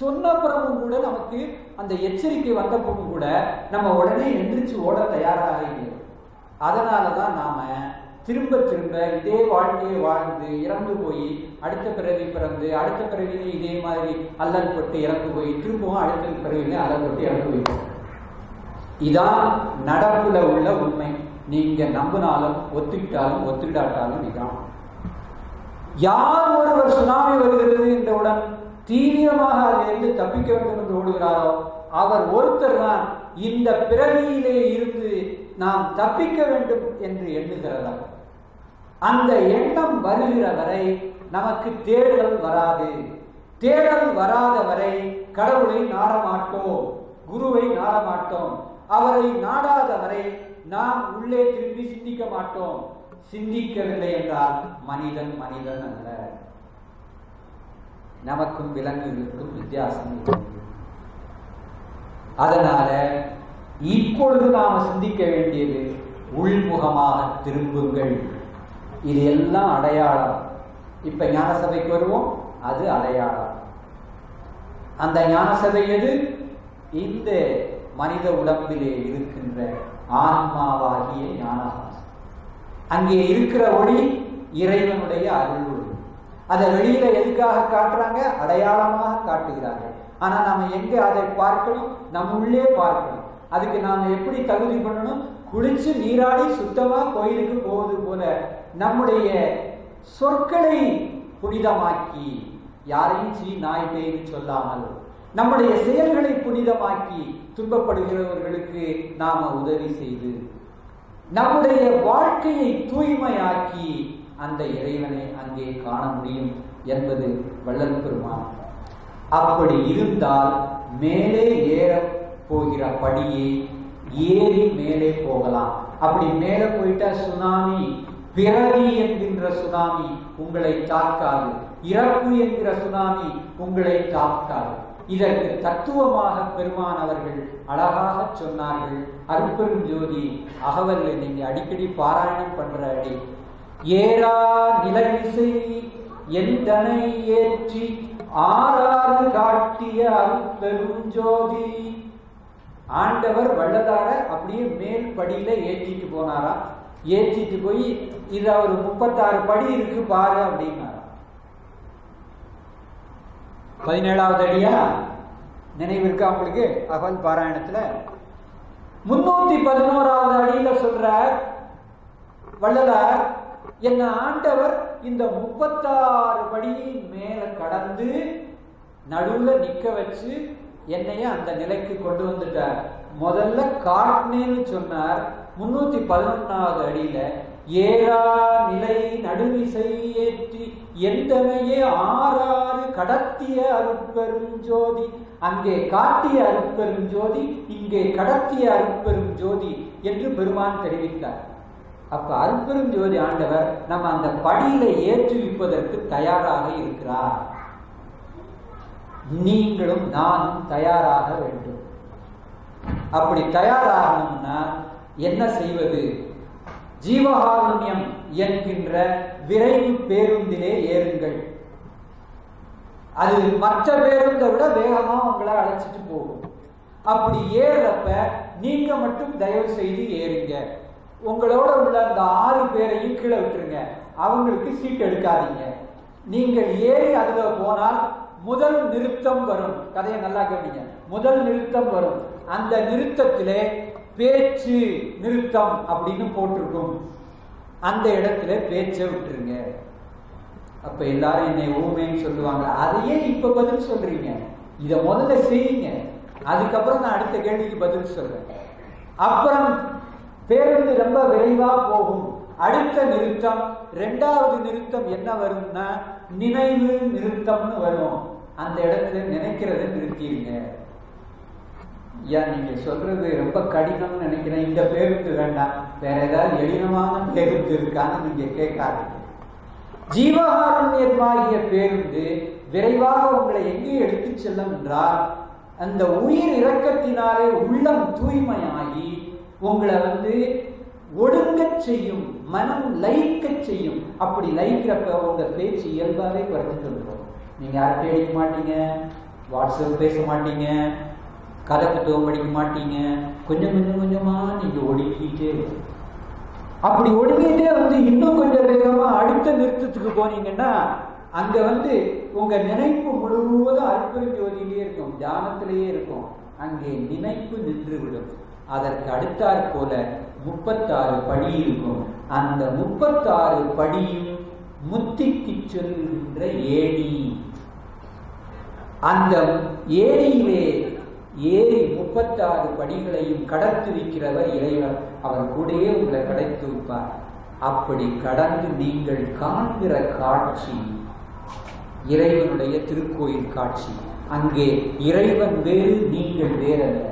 சொன்னப்புறமும் கூட நமக்கு அந்த எச்சரிக்கை வந்தப்புறம் கூட நம்ம உடனே எந்திரிச்சு ஓட தயாராக இல்லை. அதனாலதான் நாம திரும்ப திரும்ப இதே வாழ்க்கையை வாழ்ந்து இறந்து போய் அடுத்த பிறவி பிறந்து அடுத்த பிறவிலே இதே மாதிரி அல்லல் பட்டு இறந்து போய் திரும்பவும் அடுத்த பிறவிலே அல்லல் பட்டு இறந்து போயிட்டோம். இதான் நடப்புல உள்ள உண்மை. நீங்க நம்பினாலும் ஒத்துக்கிட்டாலும் ஒத்துக்கிடாட்டாலும் இதான். யார் ஒருவர் சுனாமி வருகிறது என்றவுடன் தீவிரமாக அதிலிருந்து தப்பிக்க வேண்டும் என்று ஓடுகிறாரோ அவர் ஒருத்தர் தான் இந்த பிறவியிலே இருந்து நாம் தப்பிக்க வேண்டும் என்று எண்ணுகிறார். அந்த எண்ணம் வருகிற வரை நமக்கு தேடல் வராது. தேடல் வராத வரை கடவுளை நாடமாட்டோம், குருவை நாடமாட்டோம். அவரை நாடாத வரை நாம் உள்ளே திரும்பி சிந்திக்க மாட்டோம். சிந்திக்கவில்லை என்றால் மனிதன் மனிதன் அல்ல. நமக்கும் விலங்குகளுக்கும் வித்தியாசம். அதனால இப்பொழுது நாம சிந்திக்க வேண்டியது உள்முகமாக திரும்புங்கள். இது எல்லாம் அடையாளம். இப்ப ஞான சபைக்கு வருவோம், அது அடையாளம். அந்த ஞான சபை எது? இந்த மனித உடம்பிலே இருக்கின்ற ஆன்மாவாகிய ஞானவாசம். அங்கே இருக்கிற ஒளி இறைவனுடைய அருள் ஒளி. அதை வெளியில எதுக்காக காட்டுறாங்க? அடையாளமாக காட்டுகிறாங்க. ஆனா நாம எங்க அதை பார்க்கணும்? நம்ம உள்ளே பார்க்கணும். அதுக்கு நாம எப்படி தகுதி பண்ணணும்? குளிச்சு நீராடி சுத்தமா கோயிலுக்கு போவது போல நம்முடைய சொற்களை புனிதமாக்கி, யாரையும் சீ நாய் பேய்னு சொல்லாமல் நம்முடைய செயல்களை புனிதமாக்கி துன்பப்படுகிறவர்களுக்கு நாம உதவி செய்து நம்முடைய வாழ்க்கையை தூய்மையாக்கி அந்த இறைவனை அங்கே காண முடியும் என்பது வள்ளல் பெருமான். அப்படி இருந்தால் மேலே ஏற போகிற படியை ஏறி மேலே போகலாம். அப்படி மேலே போயிட்டா சுனாமி, பிறவி என்கின்ற சுனாமி உங்களை தாக்காது, இறப்பு என்கிற சுனாமி உங்களை தாக்காது. இதற்கு தத்துவமாக பெருமான் அவர்கள் அழகாக சொன்னார்கள். அருட்பெரும் ஜோதி அகவல்ல நீங்க அடிக்கடி பாராயணம் பண்ற அடி. ஏறா நிலவிசை எந்தனை ஏற்றி ஆறாறு காட்டிய அருட்பெரும் ஜோதி. ஆண்டவர் வள்ளலார அப்படியே மேல் படியில ஏற்றிட்டு போனாரா. ஏற்றிட்டு போய் இது ஒரு 36 படி இருக்கு பாரு அப்படின்னாரா. 17வது அடியா நினைவு இருக்கா உங்களுக்கு? அகவல் பாராயணத்துல 311வது அடியில சொல்ற வள்ளலார், என்ன ஆண்டவர் இந்த 36 படியின் மேல கடந்து நடுவுல நிக்க வச்சு என்னைய அந்த நிலைக்கு கொண்டு வந்துட்டார். முதல்ல காட்டினேன்னு சொன்னார். 311வது அடியில ஏறா நிலை நடுவிசை ஏற்றி எந்தனையே ஆறாறு கடத்திய அருட்பெரும் ஜோதி. அங்கே காட்டிய அருட்பெரும் ஜோதி, இங்கே கடத்திய அருட்பெரும் ஜோதி என்று பெருமான் தெரிவித்தார். அப்ப அருட்பெரும் ஜோதி ஆண்டவர் நம்ம அந்த படியில ஏற்றுவிப்பதற்கு தயாராக இருக்கிறார். நீங்களும் நானும் தயாராக வேண்டும். அப்படி தயாராகணும்னா என்ன செய்வது? ஜீவகாருண்யம் என்கின்ற விரைவு பேருந்திலே ஏறுங்கள். அது மற்ற பேருந்தை விட வேகமா உங்களை அழைச்சிட்டு போகும். அப்படி ஏறுறப்ப நீங்க மட்டும் தயவு செய்து ஏறுங்க. உங்களோட உள்ள அந்த 6 பேரையும் கீழே விட்டுருங்க. அவங்களுக்கு சீட் எடுக்காதீங்க. நீங்கள் ஏறி அதுல போனால் முதல் நிறுத்தம் வரும். கதையை நல்லா கேட்டீங்க. முதல் நிறுத்தம் வரும். அந்த நிறுத்தத்திலே பேச்சு நிறுத்தம் அப்படின்னு போட்டிருக்கும். அந்த இடத்துல பேச்சை விட்டுருங்க. அப்ப எல்லாரும் என்னை ஊமைன்னு சொல்லுவாங்க. அதையே இப்ப பதில் சொல்றீங்க. இத முதல்ல செய்யுங்க, அதுக்கப்புறம் நான் அடுத்த கேள்விக்கு பதில் சொல்றேன். அப்புறம் பேருந்து ரொம்ப விரைவா போகும். அடுத்த நிறுத்தம், 2வது நிறுத்தம் என்ன வரும்னா நினைவு நிறுத்தம்னு வரும். அந்த இடத்துல நினைக்கிறத நிறுத்திடுங்க. ஏன் நீங்க சொல்றது ரொம்ப கடினம்னு நினைக்கிறேன், இந்த பேருந்து வேண்டாம், வேற ஏதாவது எளிமையான பேருந்து இருக்கான்னு நீங்க கேட்காதீங்க. ஜீவகாருண்யமாகிய பேருந்து விரைவாக உங்களை எங்கே எடுத்து செல்லும் என்றால் அந்த உயிர் இரக்கத்தினாலே உள்ளம் தூய்மையாகி உங்களை ஒடுங்க செய்யும், மனம் லயிக்க செய்யும். அப்படி லயிக்கிறப்ப உங்க பேச்சு இயல்பாவே குறைஞ்சிட்டு வந்துடும். நீங்க யார்கிட்ட அடிக்க மாட்டீங்க, வாட்ஸ்அப் பேச மாட்டீங்க, கதை புத்தகம் படிக்க மாட்டீங்க. கொஞ்சம் கொஞ்சமா நீங்க ஒடுங்கிட்டே இருக்கும். அப்படி ஒடுங்கிட்டே இன்னும் கொஞ்சம் வேகமா அடுத்த நிறுத்தத்துக்கு போனீங்கன்னா அங்க உங்க நினைப்பு முழுவதும் அற்புதஜோதியிலே இருக்கும், தியானத்திலேயே இருக்கும். அங்கே நினைப்பு நின்றுவிடும். அதற்கு அடுத்தாற் போல 36 படி இருக்கும். அந்த 36 படியும் முத்திக்கு செல்கின்ற ஏணி. அந்த ஏணியிலே ஏறி 36 படிகளையும் கடத்து வைக்கிறவர் இறைவர். அவர் கூடயே உங்களை கடத்து வைப்பார். அப்படி கடந்து நீங்கள் காண்கிற காட்சி இறைவனுடைய திருக்கோயில் காட்சி. அங்கே இறைவன் வேறு, நீங்கள் வேறல்ல,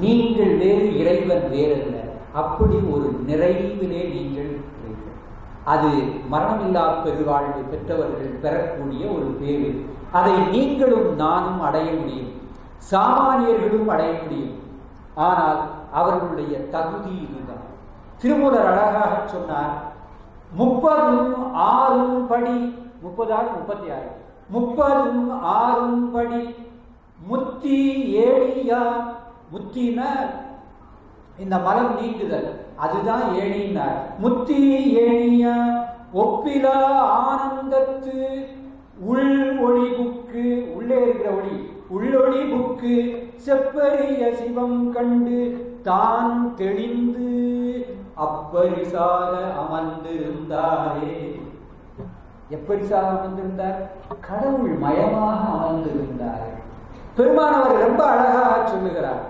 நீங்கள் வேறு, இறைவன் வேறல்ல. அப்படி ஒரு நிறைவிலே நீங்கள் அது மரணமில்லா பெருவாழ்வு பெற்றவர்கள் பெறக்கூடிய ஒரு பேரு. அதை நீங்களும் நானும் அடைய முடியும், சாமானியர்களும் அடைய முடியும். ஆனால் அவர்களுடைய தகுதி இதுதான். திருமூலர் அழகாக சொன்னார், 30 படி, 36 படி முத்தி ஏழியா. முத்தின இந்த மலம் நீங்குதல், அதுதான் ஏணினார். முத்தி ஏணியா ஒப்பிலா ஆனந்தத்து உள் ஒளி புக்கு, உள்ளே இருக்கிற ஒளி, உள்ளொளி புக்கு செப்பரிய சிவம் கண்டு தான் தெளிந்து அப்பரிசாக அமர்ந்திருந்தாரே. எப்பரிசாக அமர்ந்திருந்தார்? கடவுள் மயமாக அமர்ந்திருந்தார். பெருமானவர் ரொம்ப அழகாக சொல்லுகிறார்,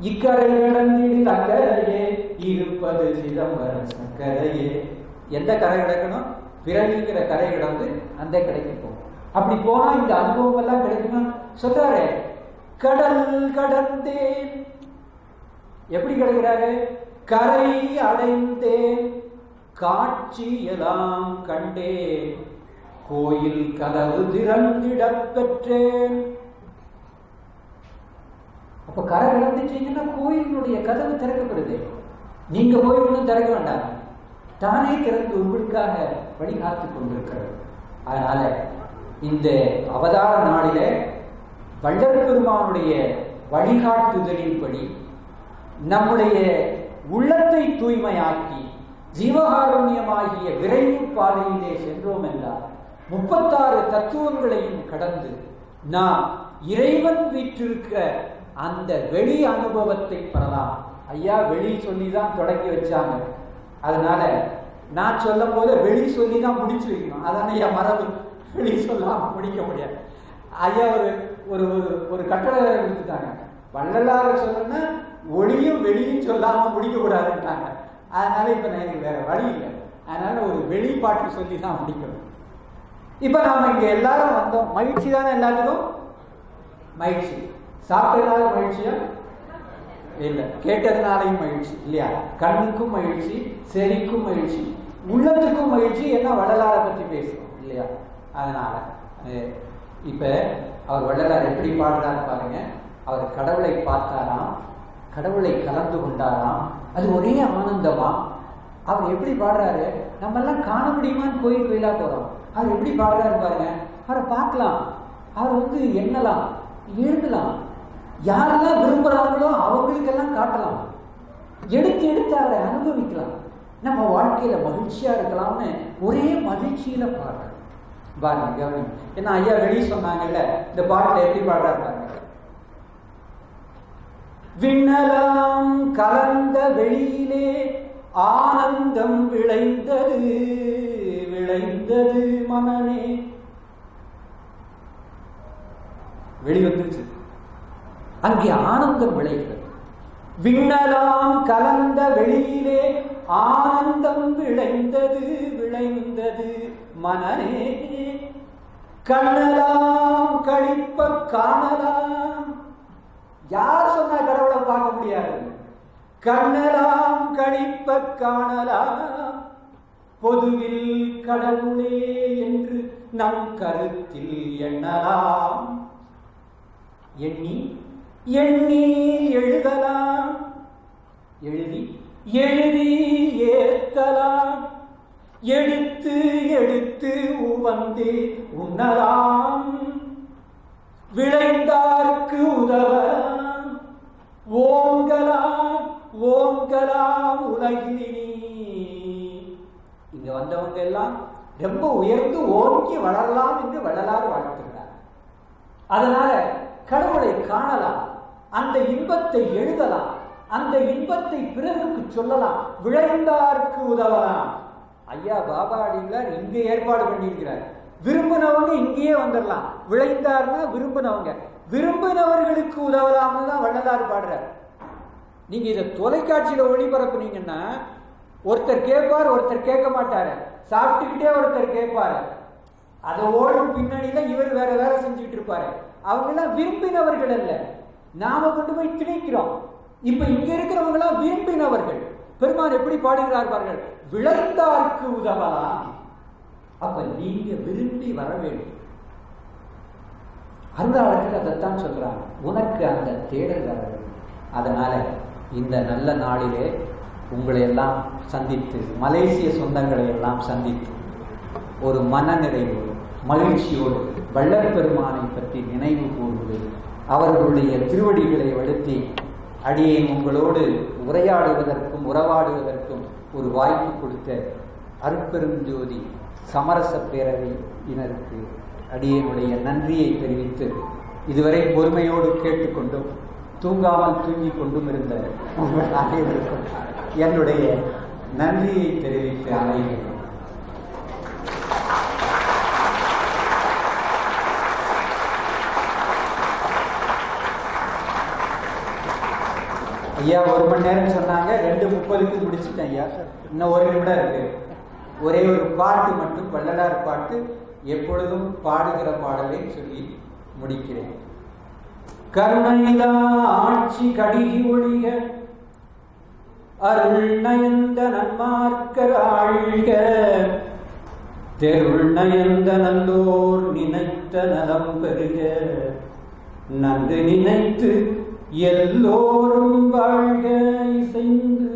இக்கரை கடந்தில் அக்கரையே இருப்பது சிதம்பரம் சக்கரையே. எந்த கரை கிடக்கணும்? பிறவிங்கிற கரை கிடந்து அந்த கரைக்கு போகும். அப்படி போனா இந்த அனுபவம் எல்லாம் கிடைக்குமா? சொல்றாரு, கடல் கடந்தேன். எப்படி கிடைக்கிறாரு? கரை அடைந்தேன், காட்சி எல்லாம் கண்டேன், கோயில் கதவு திறந்திடப் பெற்றேன். அப்ப கரை கடந்துட்டீங்கன்னா கோயிலுடைய கதவு திறக்கப்படுது. நீங்க போய் ஒன்றும் திறக்க வேண்டாம், தானே திறந்து உங்களுக்காக வழிகாத்து கொண்டிருக்கிறது. அதனால இந்த அவதார நாளில வள்ளல் பெருமானுடைய வழிகாட்டுதலின்படி நம்முடைய உள்ளத்தை தூய்மையாக்கி ஜீவகாருண்யமாகிய விரைவு பாதையிலே சென்றோம் என்றால் 36 தத்துவங்களையும் கடந்து நாம் இறைவன் வீற்றிருக்கிற அந்த வெளி அனுபவத்தை பெறலாம். ஐயா வெளி சொல்லிதான் தொடங்கி வச்சாங்க. அதனால நான் சொல்லும் போது வெளி சொல்லிதான் முடிச்சு வைக்கணும். அதான ஐயா மரபு, வெளி சொல்லாம முடிக்க முடியாது. ஐயா ஒரு ஒரு கட்டளை வேற கொடுத்துட்டாங்க, வள்ளலார் சொல்லணும்னா ஒளியும் வெளியும் சொல்லாம முடிக்க கூடாதுட்டாங்க. அதனால இப்ப எனக்கு வேற வழி இல்லை. அதனால ஒரு வெளிப்பாட்டு சொல்லி தான் முடிக்கணும். இப்ப நாம இங்க எல்லாரும் வந்தோம், மகிழ்ச்சி தானே எல்லாத்துக்கும்? மகிழ்ச்சி. சாப்பிட்டதுனால மகிழ்ச்சியா இல்லை, கேட்டதுனாலையும் மகிழ்ச்சி இல்லையா? கண்ணுக்கும் மகிழ்ச்சி, செவிக்கும் மகிழ்ச்சி, உள்ளத்துக்கும் மகிழ்ச்சி. என்ன வள்ளலாரை பத்தி பேசுறோம் இல்லையா? அதனால இப்ப அவர் வள்ளலார் எப்படி பாடுறாரு பாருங்க. அவர் கடவுளை பார்த்தாராம், கடவுளை கலந்து கொண்டாராம், அது ஒரே ஆனந்தமா. அவர் எப்படி பாடுறாரு, நம்ம எல்லாம் காண முடியுமான்னு கோயிலா போறோம். அவர் எப்படி பாடுறாரு பாருங்க. அவரை பார்க்கலாம், அவர் எண்ணலாம், எழுதலாம், யாரெல்லாம் விரும்புறாங்களோ அவங்களுக்கெல்லாம் காட்டலாம், எடுத்து எடுத்து அவரை அனுபவிக்கலாம், நம்ம வாழ்க்கையில மகிழ்ச்சியா இருக்கலாம்னு ஒரே மகிழ்ச்சியில பாடுறாரு பாருங்க. கவனி, ஏன்னா ஐயா வெளியே சொன்னாங்கல்ல, இந்த பாட்டுல எப்படி பாடுறாரு பாருங்க. விண்ணலாம் கலந்த வெளியிலே ஆனந்தம் விளைந்தது, விளைந்தது மனமே. வெளிவந்துச்சு, அங்கே ஆனந்தம் விளைகிறது. விண்ணலாம் கலந்த வெளியிலே ஆனந்தம் விளைந்தது, விளைந்தது மனமே. கண்ணலாம் கழிப்ப காணலாம். யார் சொன்னா கடவுளை பார்க்க முடியாது? கண்ணலாம் கழிப்ப காணலாம், பொதுவில் கடவுளே என்று நம் கருத்தில் எண்ணலாம். எண்ணி எண்ணி எழுதலாம், எழுதி எழுதி ஏத்தலாம், எடுத்து எடுத்து உவந்தே உண்ணலாம், விளைந்தார்க்கு உதவலாம், ஓங்கலாம் ஓங்கலாம் உலகினி. இங்க வந்தவங்க எல்லாம் ரொம்ப உயர்ந்து ஓங்கி வளரலாம் என்று வள்ளலார் வாழ்த்துகிறார். அதனால கடவுளை காணலாம், அந்த இன்பத்தை எழுதலாம், அந்த இன்பத்தை பிறருக்கு சொல்லலாம், விளைந்தார்க்கு உதவலாம். ஐயா பாபா அடிகளார் இங்கே ஏற்பாடு பண்ணியிருக்கிறார். விரும்பினவங்க இங்கேயே வந்துடலாம், விளைந்தார்னா விரும்பினவங்க, விரும்பினவர்களுக்கு உதவலாம்னு தான் வள்ளலார் பாடுறார். நீங்க இதை தொலைக்காட்சியில ஒளிபரப்புனீங்கன்னா ஒருத்தர் கேட்பார், ஒருத்தர் கேட்க மாட்டாரு, சாப்பிட்டுக்கிட்டே ஒருத்தர் கேட்பாரு, அதை ஓடும் பின்னணியில இவர் வேற வேற செஞ்சுட்டு இருப்பாரு. அவங்க எல்லாம் விரும்பினவர்கள் அல்ல, நாம கொண்டு போய் திணிக்கிறோம். இப்ப இங்க இருக்கிறவங்க எல்லாம் விரும்பினவர்கள். பெருமான் எப்படி பாடுகிறார்கள், விளைந்தார்க்கு உதவலாம். அப்ப நீங்க விரும்பி வர வேண்டும். அருளாளர்கள் அதைத்தான் சொல்றாங்க, உனக்கு அந்த தேடல் வர வேண்டும். அதனால இந்த நல்ல நாளிலே உங்களை எல்லாம் சந்தித்து, மலேசிய சொந்தங்களை எல்லாம் சந்தித்து, ஒரு மன நிறைவோடு மகிழ்ச்சியோடு வள்ளல் பெருமானை பற்றி நினைவு கூர்ந்து அவர்களுடைய திருவடிகளை வழுத்தி அடியேன் உங்களோடு உரையாடுவதற்கும் உறவாடுவதற்கும் ஒரு வாய்ப்பு கொடுத்த அருட்பெருஞ்சோதி சமரச பேரவையினருக்கு அடியேனுடைய நன்றியை தெரிவித்து, இதுவரை பொறுமையோடு கேட்டுக்கொண்டும் தூங்காமல் தூங்கிக் கொண்டும் இருந்த உங்கள் அனைவருக்கும் என்னுடைய நன்றியை தெரிவித்து அமைகிறேன். ஐயா 1 மணி நேரம் சொன்னாங்க, 2:30க்கு முடிச்சுட்டேன் ஐயா. இன்னும் 1 நிமிடம் இருக்கு. ஒரே ஒரு பாட்டு மட்டும், வள்ளலார் பாட்டு, எப்பொழுதும் பாடுகிற பாடலை சொல்லி முடிக்கிறேன். கருணையிலா ஆட்சி கடிகி ஒழிக, அருள் நயந்த நன்மார்க்கர் ஆழ்க, தெருள் நயந்த நல்லோர் நினைத்த நலம் பெறுக, நன்கு நினைத்து எல்லோரும் வாழ்க இசைந்து.